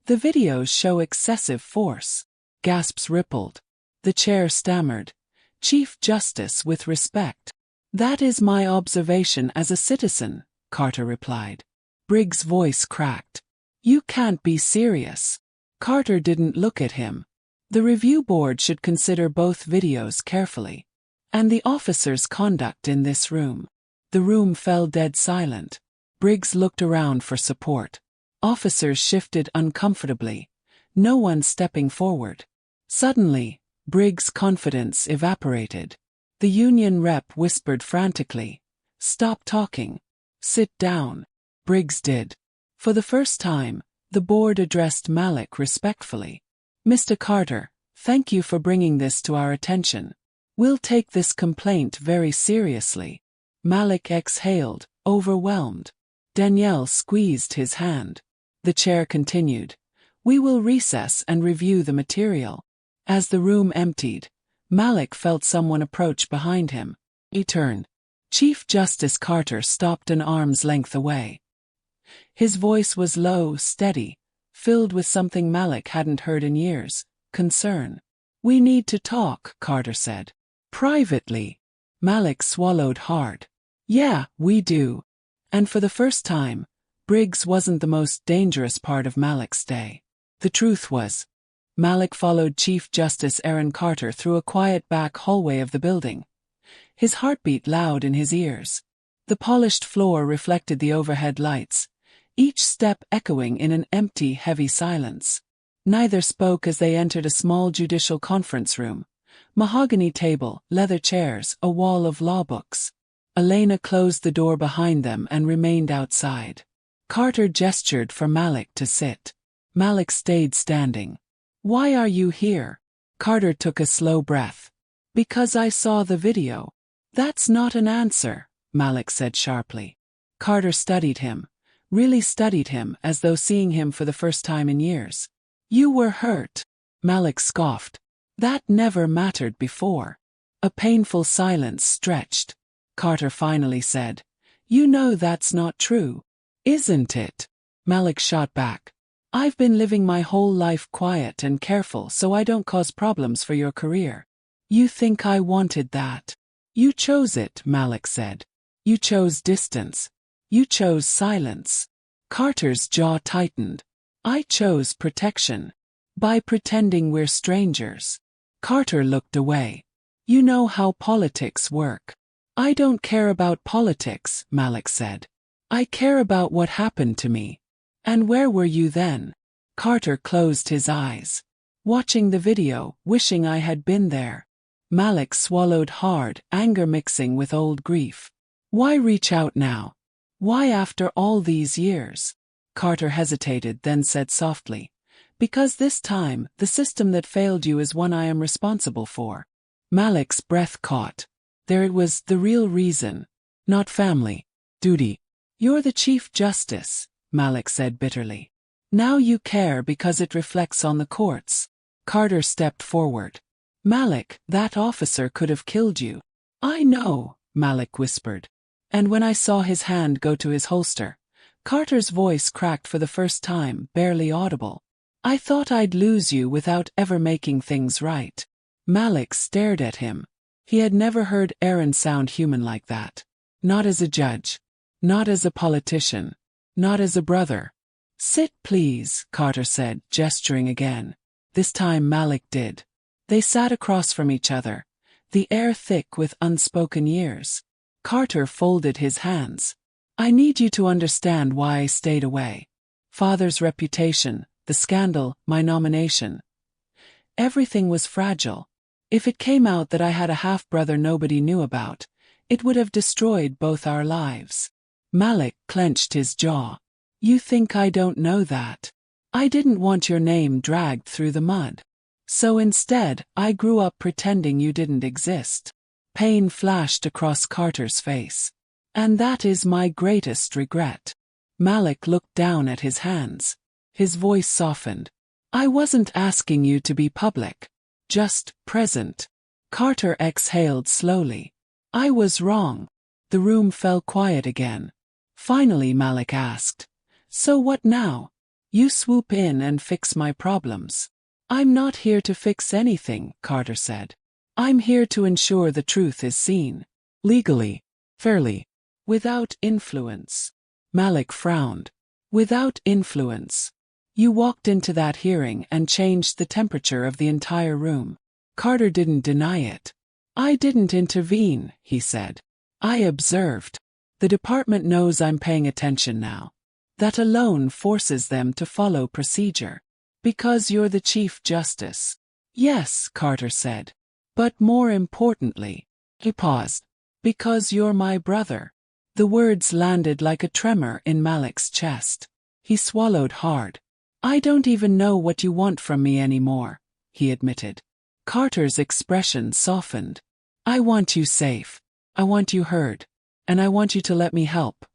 "The videos show excessive force." Gasps rippled. The chair stammered. "Chief Justice, with respect." "That is my observation as a citizen," Carter replied. Briggs' voice cracked. "You can't be serious." Carter didn't look at him. The review board should consider both videos carefully. And the officer's conduct in this room. The room fell dead silent. Briggs looked around for support. Officers shifted uncomfortably, no one stepping forward. Suddenly, Briggs' confidence evaporated. The union rep whispered frantically, "Stop talking. Sit down." Briggs did. For the first time, the board addressed Malik respectfully. "Mr. Carter, thank you for bringing this to our attention. We'll take this complaint very seriously." Malik exhaled, overwhelmed. Danielle squeezed his hand. The chair continued. "We will recess and review the material." As the room emptied, Malik felt someone approach behind him. He turned. Chief Justice Carter stopped an arm's length away. His voice was low, steady, filled with something Malik hadn't heard in years, concern. "We need to talk," Carter said. "Privately." Malik swallowed hard. "Yeah, we do." And for the first time, Briggs wasn't the most dangerous part of Malik's day. The truth was, Malik followed Chief Justice Aaron Carter through a quiet back hallway of the building, his heartbeat loud in his ears. The polished floor reflected the overhead lights, each step echoing in an empty, heavy silence. Neither spoke as they entered a small judicial conference room. Mahogany table, leather chairs, a wall of law books. Elena closed the door behind them and remained outside. Carter gestured for Malik to sit. Malik stayed standing. "Why are you here?" Carter took a slow breath. "Because I saw the video." "That's not an answer," Malik said sharply. Carter studied him, really studied him as though seeing him for the first time in years. "You were hurt." Malik scoffed. "That never mattered before." A painful silence stretched. Carter finally said, "You know that's not true, isn't it?" Malik shot back. "I've been living my whole life quiet and careful so I don't cause problems for your career. You think I wanted that? You chose it," Malik said. "You chose distance. You chose silence." Carter's jaw tightened. "I chose protection. By pretending we're strangers." Carter looked away. "You know how politics work." "I don't care about politics," Malik said. "I care about what happened to me." "And where were you then?" Carter closed his eyes. "Watching the video, wishing I had been there." Malik swallowed hard, anger mixing with old grief. "Why reach out now? Why after all these years?" Carter hesitated, then said softly, "Because this time, the system that failed you is one I am responsible for." Malik's breath caught. There it was, the real reason. Not family. Duty. "You're the Chief Justice," Malik said bitterly. "Now you care because it reflects on the courts." Carter stepped forward. "Malik, that officer could have killed you." "I know," Malik whispered. And when I saw his hand go to his holster, Carter's voice cracked for the first time, barely audible. "I thought I'd lose you without ever making things right." Malik stared at him. He had never heard Aaron sound human like that. Not as a judge. Not as a politician. Not as a brother. "Sit please," Carter said, gesturing again. This time Malik did. They sat across from each other, the air thick with unspoken years. Carter folded his hands. "I need you to understand why I stayed away. Father's reputation, the scandal, my nomination. Everything was fragile. If it came out that I had a half-brother nobody knew about, it would have destroyed both our lives." Malik clenched his jaw. "You think I don't know that? I didn't want your name dragged through the mud. So instead, I grew up pretending you didn't exist." Pain flashed across Carter's face. "And that is my greatest regret." Malik looked down at his hands. His voice softened. "I wasn't asking you to be public. Just present." Carter exhaled slowly. "I was wrong." The room fell quiet again. Finally Malik asked, "So what now? You swoop in and fix my problems." "I'm not here to fix anything," Carter said. "I'm here to ensure the truth is seen. Legally. Fairly. Without influence." Malik frowned. "Without influence." "You walked into that hearing and changed the temperature of the entire room." Carter didn't deny it. "I didn't intervene," he said. "I observed. The department knows I'm paying attention now. That alone forces them to follow procedure. Because you're the Chief Justice." "Yes," Carter said. "But more importantly," he paused, "because you're my brother." The words landed like a tremor in Malik's chest. He swallowed hard. "I don't even know what you want from me anymore," he admitted. Carter's expression softened. "I want you safe. I want you heard. And I want you to let me help.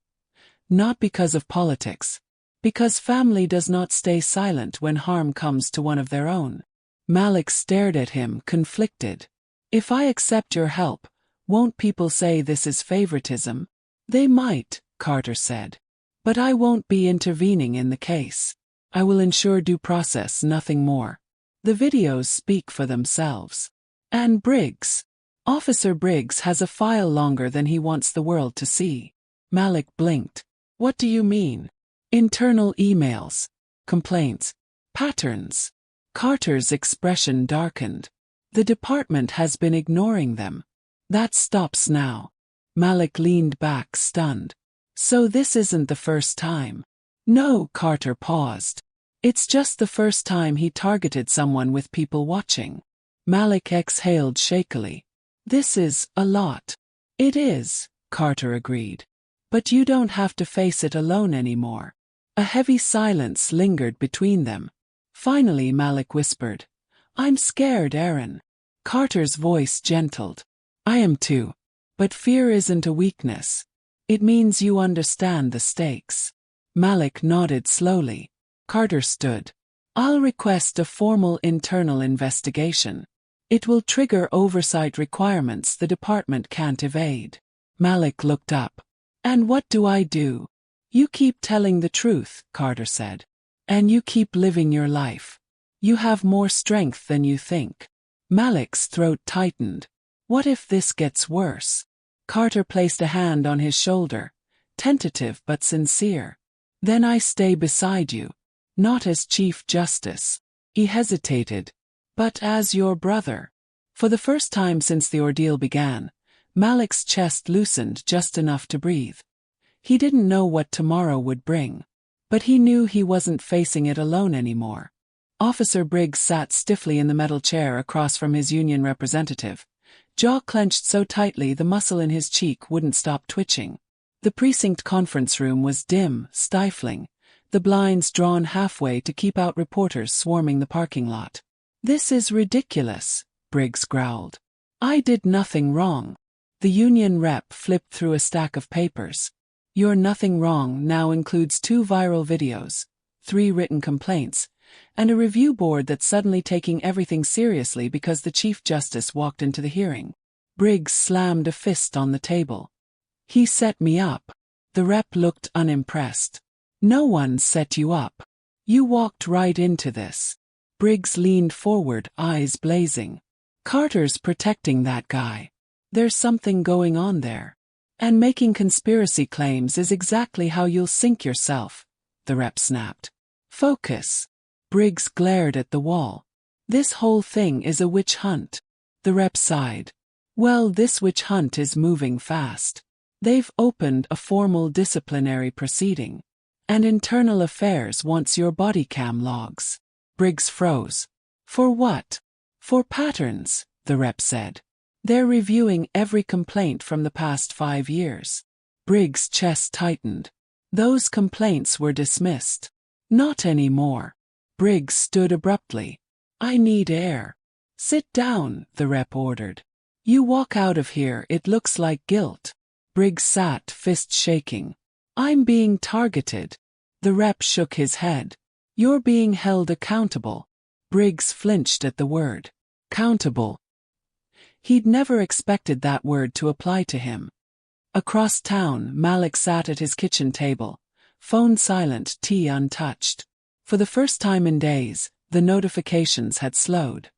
Not because of politics. Because family does not stay silent when harm comes to one of their own." Malik stared at him, conflicted. "If I accept your help, won't people say this is favoritism?" "They might," Carter said. "But I won't be intervening in the case. I will ensure due process, nothing more. The videos speak for themselves. And Briggs. Officer Briggs has a file longer than he wants the world to see." Malik blinked. "What do you mean?" "Internal emails. Complaints. Patterns." Carter's expression darkened. "The department has been ignoring them. That stops now." Malik leaned back, stunned. "So this isn't the first time?" "No," Carter paused. "It's just the first time he targeted someone with people watching." Malik exhaled shakily. "This is a lot." "It is," Carter agreed. "But you don't have to face it alone anymore." A heavy silence lingered between them. Finally Malik whispered, "I'm scared, Aaron." Carter's voice gentled. "I am too. But fear isn't a weakness. It means you understand the stakes." Malik nodded slowly. Carter stood. "I'll request a formal internal investigation." It will trigger oversight requirements the department can't evade. Malik looked up. And what do I do? You keep telling the truth, Carter said. And you keep living your life. You have more strength than you think. Malik's throat tightened. What if this gets worse? Carter placed a hand on his shoulder, tentative but sincere. Then I stay beside you. Not as Chief Justice. He hesitated. But as your brother. For the first time since the ordeal began, Malik's chest loosened just enough to breathe. He didn't know what tomorrow would bring. But he knew he wasn't facing it alone anymore. Officer Briggs sat stiffly in the metal chair across from his union representative, jaw clenched so tightly the muscle in his cheek wouldn't stop twitching. The precinct conference room was dim, stifling, the blinds drawn halfway to keep out reporters swarming the parking lot. This is ridiculous, Briggs growled. I did nothing wrong. The union rep flipped through a stack of papers. Your nothing wrong now includes 2 viral videos, 3 written complaints, and a review board that's suddenly taking everything seriously because the Chief Justice walked into the hearing. Briggs slammed a fist on the table. He set me up. The rep looked unimpressed. No one set you up. You walked right into this. Briggs leaned forward, eyes blazing. Carter's protecting that guy. There's something going on there. And making conspiracy claims is exactly how you'll sink yourself, the rep snapped. Focus. Briggs glared at the wall. This whole thing is a witch hunt. The rep sighed. Well, this witch hunt is moving fast. They've opened a formal disciplinary proceeding. And Internal Affairs wants your body cam logs. Briggs froze. For what? For patterns, the rep said. They're reviewing every complaint from the past 5 years. Briggs' chest tightened. Those complaints were dismissed. Not anymore. Briggs stood abruptly. I need air. Sit down, the rep ordered. You walk out of here, it looks like guilt. Briggs sat, fist shaking. I'm being targeted. The rep shook his head. You're being held accountable. Briggs flinched at the word. Countable. He'd never expected that word to apply to him. Across town, Malik sat at his kitchen table, phone silent, tea untouched. For the first time in days, the notifications had slowed.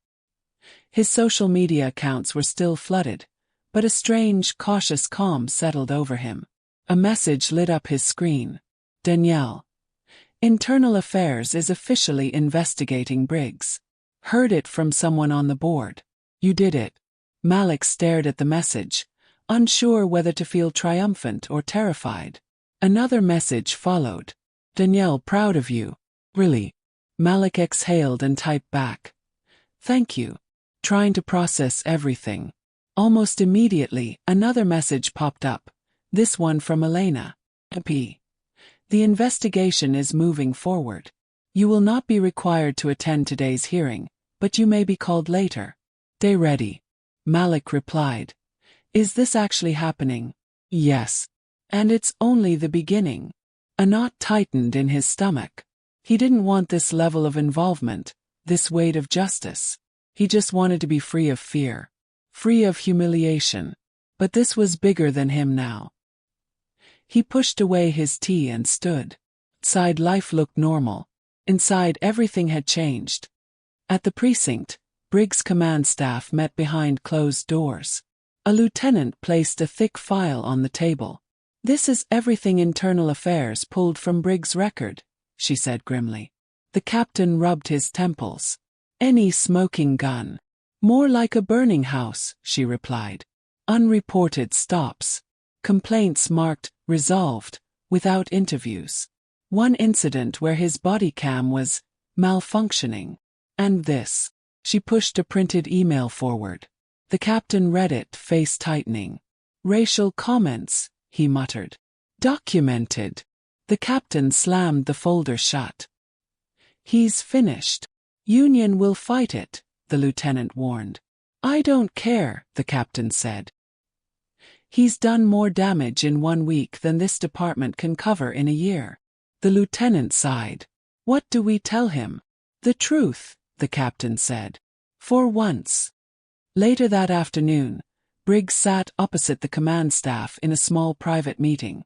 His social media accounts were still flooded, but a strange, cautious calm settled over him. A message lit up his screen. Danielle. Internal Affairs is officially investigating Briggs. Heard it from someone on the board. You did it. Malik stared at the message, unsure whether to feel triumphant or terrified. Another message followed. Danielle, proud of you. Really? Malik exhaled and typed back. Thank you. Trying to process everything. Almost immediately, another message popped up. This one from Elena. P. The investigation is moving forward. You will not be required to attend today's hearing, but you may be called later. Stay ready. Malik replied. Is this actually happening? Yes. And it's only the beginning. A knot tightened in his stomach. He didn't want this level of involvement, this weight of justice. He just wanted to be free of fear. Free of humiliation. But this was bigger than him now. He pushed away his tea and stood. Outside life looked normal. Inside everything had changed. At the precinct, Briggs' command staff met behind closed doors. A lieutenant placed a thick file on the table. This is everything Internal Affairs pulled from Briggs' record, she said grimly. The captain rubbed his temples. Any smoking gun. More like a burning house, she replied. Unreported stops. Complaints marked, resolved, without interviews. One incident where his body cam was malfunctioning. And this. She pushed a printed email forward. The captain read it, face tightening. Racial comments, he muttered. Documented. The captain slammed the folder shut. He's finished. Union will fight it, the lieutenant warned. I don't care, the captain said. He's done more damage in 1 week than this department can cover in a year. The lieutenant sighed. What do we tell him? The truth, the captain said. For once. Later that afternoon, Briggs sat opposite the command staff in a small private meeting.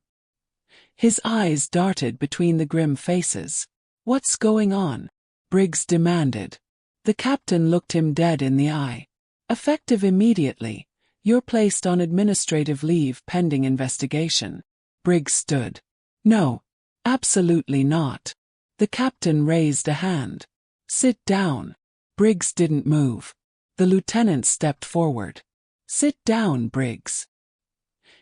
His eyes darted between the grim faces. "What's going on?" Briggs demanded. The captain looked him dead in the eye. "Effective immediately. You're placed on administrative leave pending investigation." Briggs stood. "No. Absolutely not." The captain raised a hand. "Sit down." Briggs didn't move. The lieutenant stepped forward. "Sit down, Briggs."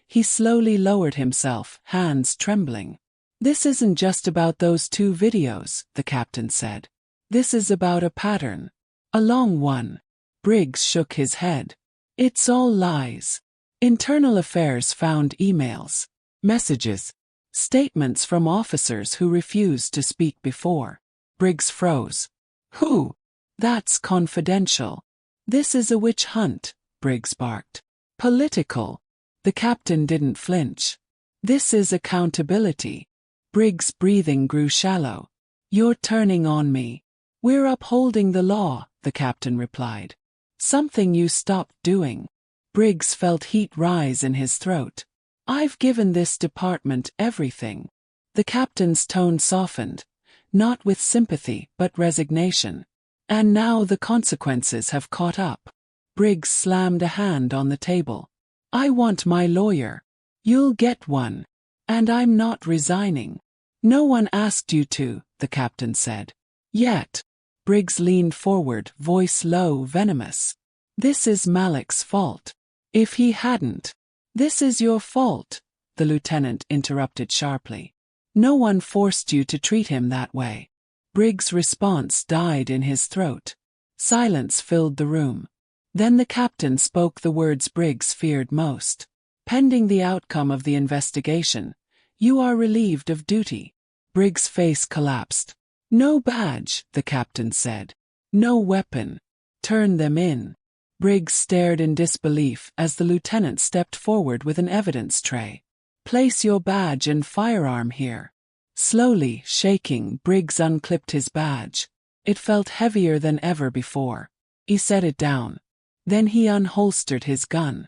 He slowly lowered himself, hands trembling. "This isn't just about those 2 videos," the captain said. "This is about a pattern. A long one." Briggs shook his head. "It's all lies. Internal Affairs found emails, messages, statements from officers who refused to speak before." Briggs froze. "Who?" "That's confidential." "This is a witch hunt," Briggs barked. "Political." The captain didn't flinch. "This is accountability." Briggs' breathing grew shallow. "You're turning on me." "We're upholding the law," the captain replied. "Something you stopped doing." Briggs felt heat rise in his throat. "I've given this department everything." The captain's tone softened, not with sympathy but resignation. "And now the consequences have caught up." Briggs slammed a hand on the table. "I want my lawyer." "You'll get one. And I'm not resigning." "No one asked you to," the captain said. "Yet." Briggs leaned forward, voice low, venomous. "This is Malik's fault. If he hadn't—" "This is your fault," the lieutenant interrupted sharply. "No one forced you to treat him that way." Briggs' response died in his throat. Silence filled the room. Then the captain spoke the words Briggs feared most. "Pending the outcome of the investigation, you are relieved of duty." Briggs' face collapsed. "No badge," the captain said. "No weapon. Turn them in." Briggs stared in disbelief as the lieutenant stepped forward with an evidence tray. "Place your badge and firearm here." Slowly, shaking, Briggs unclipped his badge. It felt heavier than ever before. He set it down. Then he unholstered his gun.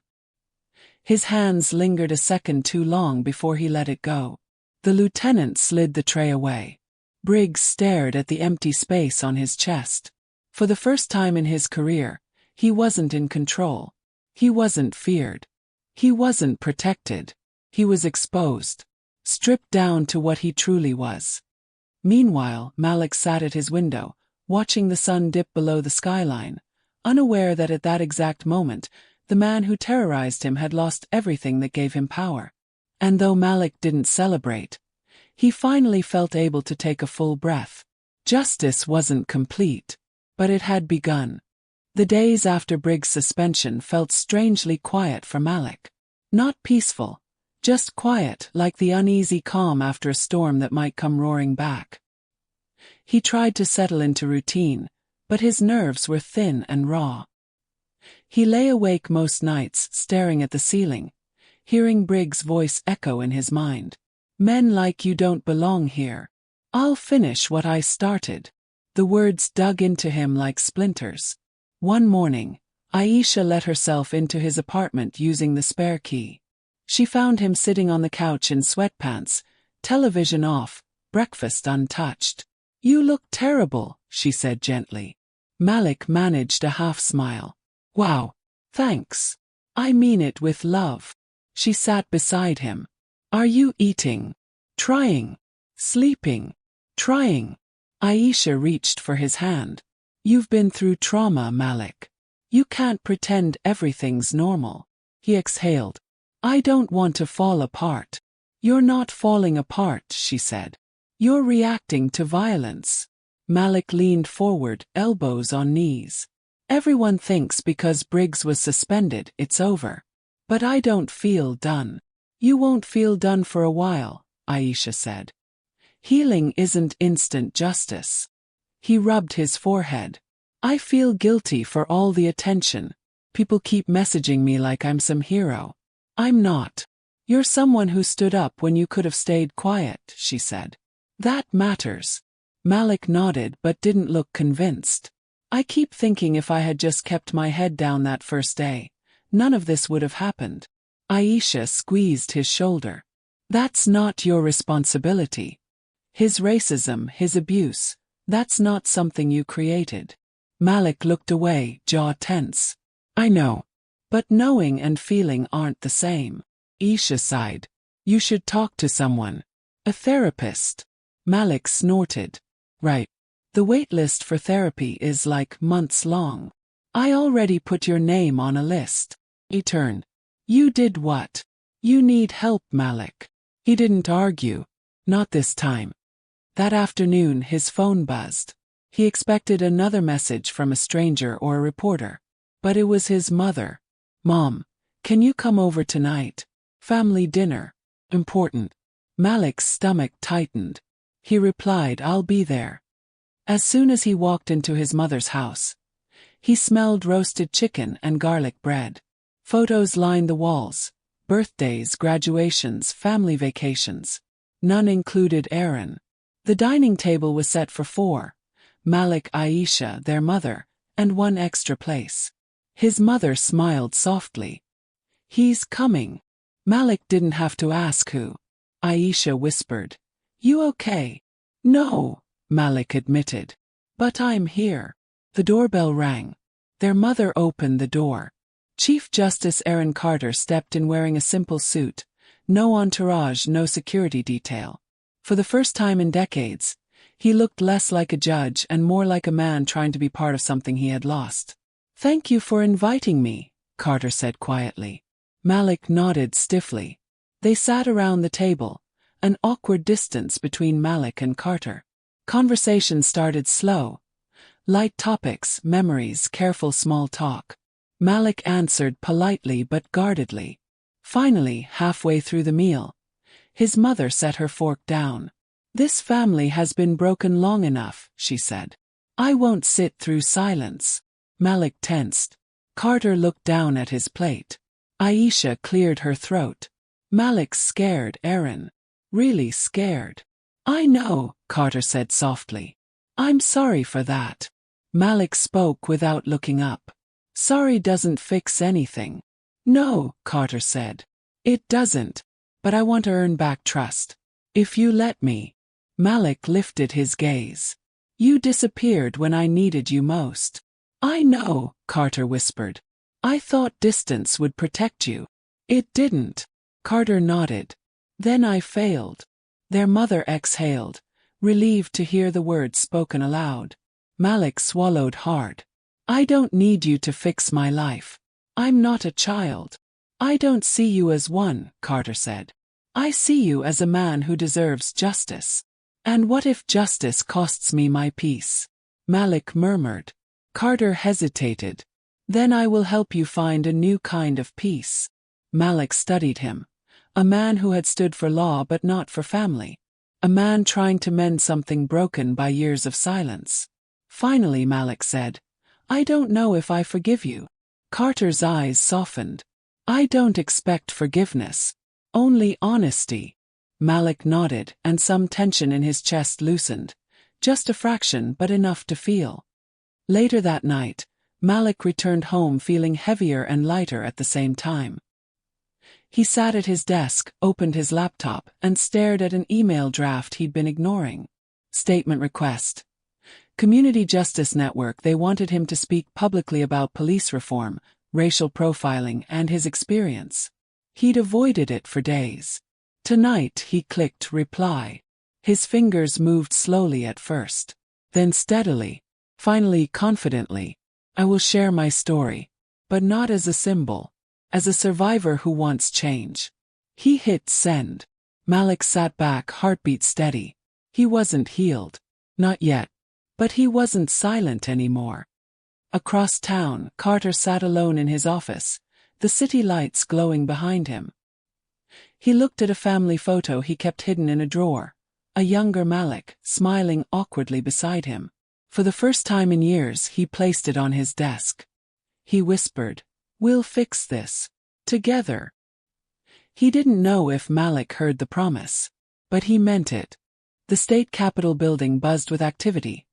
His hands lingered a second too long before he let it go. The lieutenant slid the tray away. Briggs stared at the empty space on his chest. For the first time in his career, he wasn't in control. He wasn't feared. He wasn't protected. He was exposed. Stripped down to what he truly was. Meanwhile, Malik sat at his window, watching the sun dip below the skyline, unaware that at that exact moment, the man who terrorized him had lost everything that gave him power. And though Malik didn't celebrate, he finally felt able to take a full breath. Justice wasn't complete, but it had begun. The days after Briggs' suspension felt strangely quiet for Malik. Not peaceful, just quiet, like the uneasy calm after a storm that might come roaring back. He tried to settle into routine, but his nerves were thin and raw. He lay awake most nights, staring at the ceiling, hearing Briggs' voice echo in his mind. "Men like you don't belong here. I'll finish what I started." The words dug into him like splinters. One morning, Aisha let herself into his apartment using the spare key. She found him sitting on the couch in sweatpants, television off, breakfast untouched. "You look terrible," she said gently. Malik managed a half-smile. "Wow, thanks. I mean it with love." She sat beside him. "Are you eating? Trying? Sleeping? Trying?" Aisha reached for his hand. "You've been through trauma, Malik. You can't pretend everything's normal." He exhaled. "I don't want to fall apart." "You're not falling apart," she said. "You're reacting to violence." Malik leaned forward, elbows on knees. "Everyone thinks because Briggs was suspended, it's over. But I don't feel done." "You won't feel done for a while," Aisha said. "Healing isn't instant justice." He rubbed his forehead. "I feel guilty for all the attention. People keep messaging me like I'm some hero. I'm not. You're someone who stood up when you could have stayed quiet," she said. "That matters." Malik nodded but didn't look convinced. I keep thinking if I had just kept my head down that first day, none of this would have happened. Aisha squeezed his shoulder. That's not your responsibility. His racism, his abuse, that's not something you created. Malik looked away, jaw tense. I know. But knowing and feeling aren't the same. Aisha sighed. You should talk to someone. A therapist. Malik snorted. Right. The wait list for therapy is like months long. I already put your name on a list. He turned. You did what? You need help, Malik. He didn't argue. Not this time. That afternoon his phone buzzed. He expected another message from a stranger or a reporter. But it was his mother. Mom, can you come over tonight? Family dinner. Important. Malik's stomach tightened. He replied, I'll be there. As soon as he walked into his mother's house, he smelled roasted chicken and garlic bread. Photos lined the walls. Birthdays, graduations, family vacations. None included Aaron. The dining table was set for 4. Malik, Aisha, their mother, and one extra place. His mother smiled softly. He's coming. Malik didn't have to ask who. Aisha whispered. You okay? No, Malik admitted. But I'm here. The doorbell rang. Their mother opened the door. Chief Justice Aaron Carter stepped in wearing a simple suit. No entourage, no security detail. For the first time in decades, he looked less like a judge and more like a man trying to be part of something he had lost. Thank you for inviting me, Carter said quietly. Malik nodded stiffly. They sat around the table, an awkward distance between Malik and Carter. Conversation started slow. Light topics, memories, careful small talk. Malik answered politely but guardedly. Finally, halfway through the meal, his mother set her fork down. This family has been broken long enough, she said. I won't sit through silence. Malik tensed. Carter looked down at his plate. Aisha cleared her throat. Malik's scared, Aaron. Really scared. I know, Carter said softly. I'm sorry for that. Malik spoke without looking up. Sorry doesn't fix anything. No, Carter said. It doesn't. But I want to earn back trust. If you let me. Malik lifted his gaze. You disappeared when I needed you most. I know, Carter whispered. I thought distance would protect you. It didn't. Carter nodded. Then I failed. Their mother exhaled, relieved to hear the words spoken aloud. Malik swallowed hard. I don't need you to fix my life. I'm not a child. I don't see you as one, Carter said. I see you as a man who deserves justice. And what if justice costs me my peace? Malik murmured. Carter hesitated. Then I will help you find a new kind of peace. Malik studied him. A man who had stood for law but not for family. A man trying to mend something broken by years of silence. Finally Malik said, I don't know if I forgive you. Carter's eyes softened. I don't expect forgiveness. Only honesty. Malik nodded and some tension in his chest loosened. Just a fraction but enough to feel. Later that night, Malik returned home feeling heavier and lighter at the same time. He sat at his desk, opened his laptop, and stared at an email draft he'd been ignoring. Statement request. Community Justice Network. They wanted him to speak publicly about police reform, racial profiling, and his experience. He'd avoided it for days. Tonight he clicked reply. His fingers moved slowly at first, then steadily, finally confidently. I will share my story, but not as a symbol. As a survivor who wants change. He hit send. Malik sat back, heartbeat steady. He wasn't healed. Not yet. But he wasn't silent anymore. Across town, Carter sat alone in his office, the city lights glowing behind him. He looked at a family photo he kept hidden in a drawer. A younger Malik, smiling awkwardly beside him. For the first time in years, he placed it on his desk. He whispered, We'll fix this. Together. He didn't know if Malik heard the promise. But he meant it. The state capitol building buzzed with activity.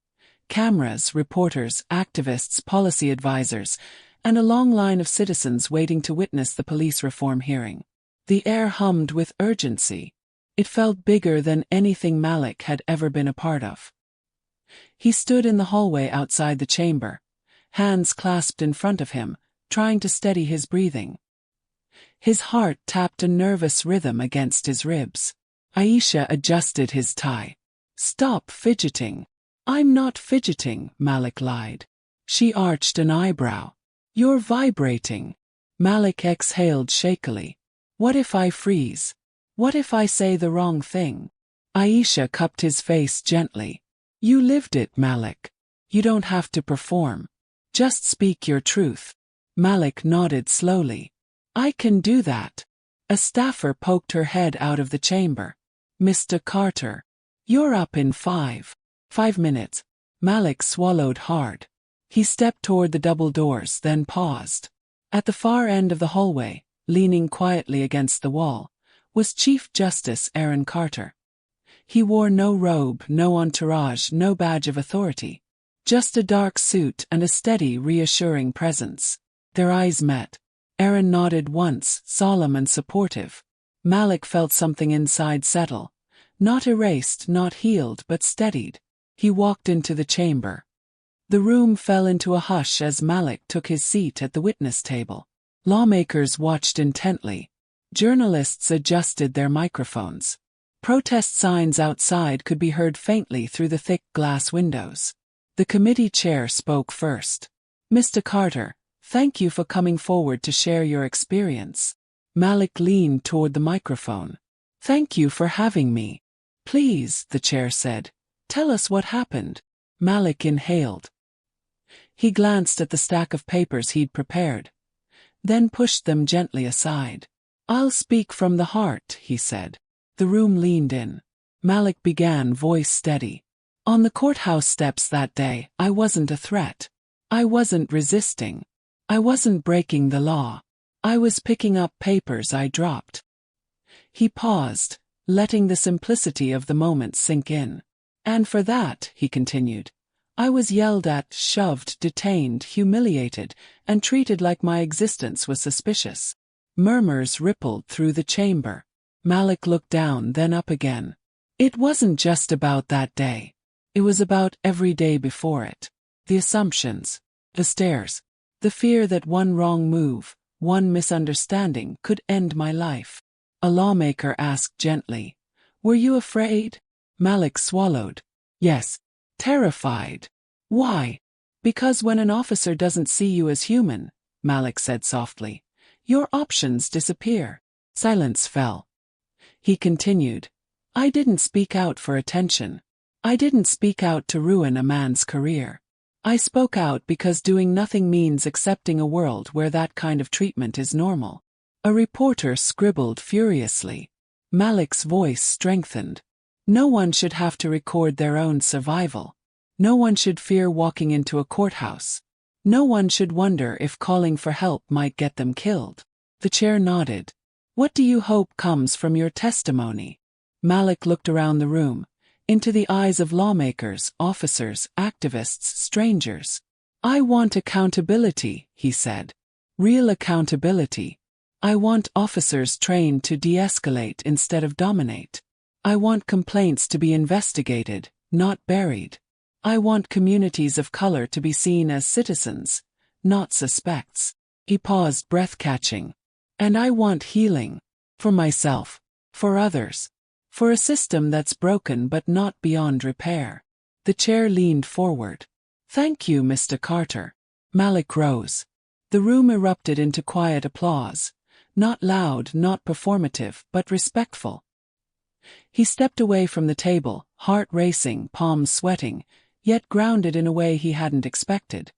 Cameras, reporters, activists, policy advisors, and a long line of citizens waiting to witness the police reform hearing. The air hummed with urgency. It felt bigger than anything Malik had ever been a part of. He stood in the hallway outside the chamber, hands clasped in front of him, trying to steady his breathing. His heart tapped a nervous rhythm against his ribs. Aisha adjusted his tie. "Stop fidgeting." "I'm not fidgeting," Malik lied. She arched an eyebrow. "You're vibrating." Malik exhaled shakily. "What if I freeze? What if I say the wrong thing?" Aisha cupped his face gently. "You lived it, Malik. You don't have to perform. Just speak your truth." Malik nodded slowly. "I can do that." A staffer poked her head out of the chamber. "Mr. Carter, you're up in 5 minutes." Malik swallowed hard. He stepped toward the double doors, then paused. At the far end of the hallway, leaning quietly against the wall, was Chief Justice Aaron Carter. He wore no robe, no entourage, no badge of authority. Just a dark suit and a steady, reassuring presence. Their eyes met. Aaron nodded once, solemn and supportive. Malik felt something inside settle. Not erased, not healed, but steadied. He walked into the chamber. The room fell into a hush as Malik took his seat at the witness table. Lawmakers watched intently. Journalists adjusted their microphones. Protest signs outside could be heard faintly through the thick glass windows. The committee chair spoke first. "Mr. Carter, thank you for coming forward to share your experience." Malik leaned toward the microphone. "Thank you for having me." "Please," the chair said, "tell us what happened." Malik inhaled. He glanced at the stack of papers he'd prepared, then pushed them gently aside. "I'll speak from the heart," he said. The room leaned in. Malik began, voice steady. "On the courthouse steps that day, I wasn't a threat. I wasn't resisting. I wasn't breaking the law. I was picking up papers I dropped." He paused, letting the simplicity of the moment sink in. "And for that," he continued, "I was yelled at, shoved, detained, humiliated, and treated like my existence was suspicious." Murmurs rippled through the chamber. Malik looked down, then up again. It wasn't just about that day. It was about every day before it. The assumptions, the stares, the fear that one wrong move, one misunderstanding could end my life. A lawmaker asked gently, "Were you afraid?" Malik swallowed. "Yes." "Terrified." "Why?" "Because when an officer doesn't see you as human," Malik said softly, "your options disappear." Silence fell. He continued, "I didn't speak out for attention. I didn't speak out to ruin a man's career. I spoke out because doing nothing means accepting a world where that kind of treatment is normal." A reporter scribbled furiously. Malik's voice strengthened. No one should have to record their own survival. No one should fear walking into a courthouse. No one should wonder if calling for help might get them killed. The chair nodded. "What do you hope comes from your testimony?" Malik looked around the room, into the eyes of lawmakers, officers, activists, strangers. "I want accountability," he said. "Real accountability. I want officers trained to de-escalate instead of dominate. I want complaints to be investigated, not buried. I want communities of color to be seen as citizens, not suspects." He paused, breath-catching. "And I want healing. For myself. For others. For a system that's broken but not beyond repair." The chair leaned forward. "Thank you, Mr. Carter." Malik rose. The room erupted into quiet applause. Not loud, not performative, but respectful. He stepped away from the table, heart racing, palms sweating, yet grounded in a way he hadn't expected.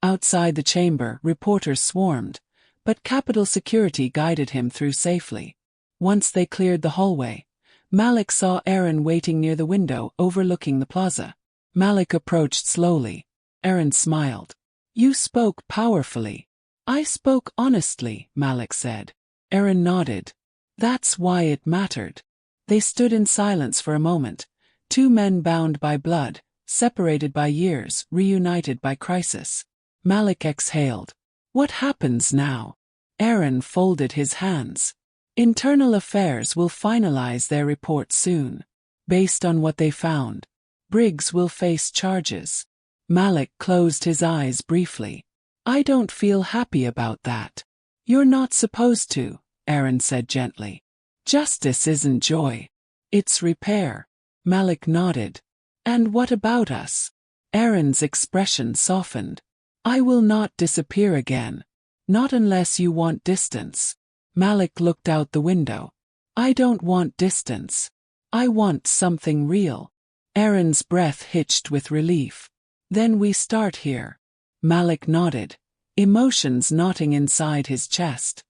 Outside the chamber, reporters swarmed, but Capitol security guided him through safely. Once they cleared the hallway, Malik saw Aaron waiting near the window overlooking the plaza. Malik approached slowly. Aaron smiled. "You spoke powerfully." "I spoke honestly," Malik said. Aaron nodded. "That's why it mattered." They stood in silence for a moment, two men bound by blood, separated by years, reunited by crisis. Malik exhaled. What happens now? Aaron folded his hands. Internal Affairs will finalize their report soon. Based on what they found, Briggs will face charges. Malik closed his eyes briefly. I don't feel happy about that. You're not supposed to, Aaron said gently. Justice isn't joy. It's repair. Malik nodded. And what about us? Aaron's expression softened. I will not disappear again. Not unless you want distance. Malik looked out the window. I don't want distance. I want something real. Aaron's breath hitched with relief. Then we start here. Malik nodded, emotions knotting inside his chest.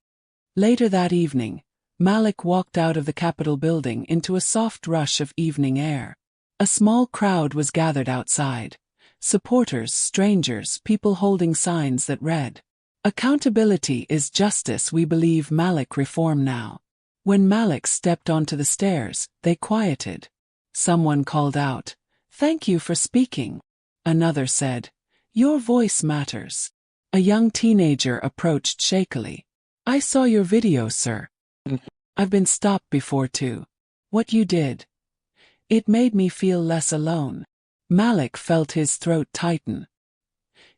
Later that evening, Malik walked out of the Capitol building into a soft rush of evening air. A small crowd was gathered outside. Supporters, strangers, people holding signs that read, Accountability is justice, we believe Malik reform now. When Malik stepped onto the stairs, they quieted. Someone called out, Thank you for speaking. Another said, Your voice matters. A young teenager approached shakily. I saw your video, sir. I've been stopped before too. What you did. It made me feel less alone. Malik felt his throat tighten.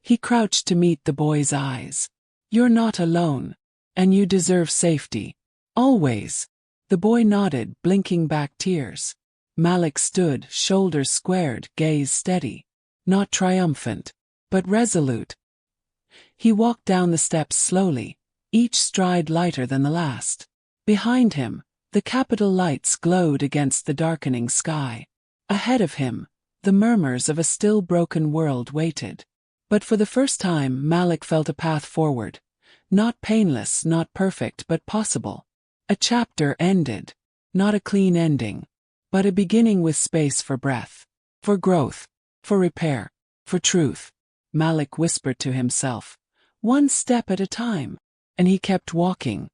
He crouched to meet the boy's eyes. You're not alone. And you deserve safety. Always. The boy nodded, blinking back tears. Malik stood, shoulders squared, gaze steady. Not triumphant, but resolute. He walked down the steps slowly, each stride lighter than the last. Behind him, the Capitol lights glowed against the darkening sky. Ahead of him, the murmurs of a still broken world waited. But for the first time Malik felt a path forward. Not painless, not perfect, but possible. A chapter ended. Not a clean ending, but a beginning with space for breath, for growth, for repair, for truth. Malik whispered to himself, one step at a time. And he kept walking,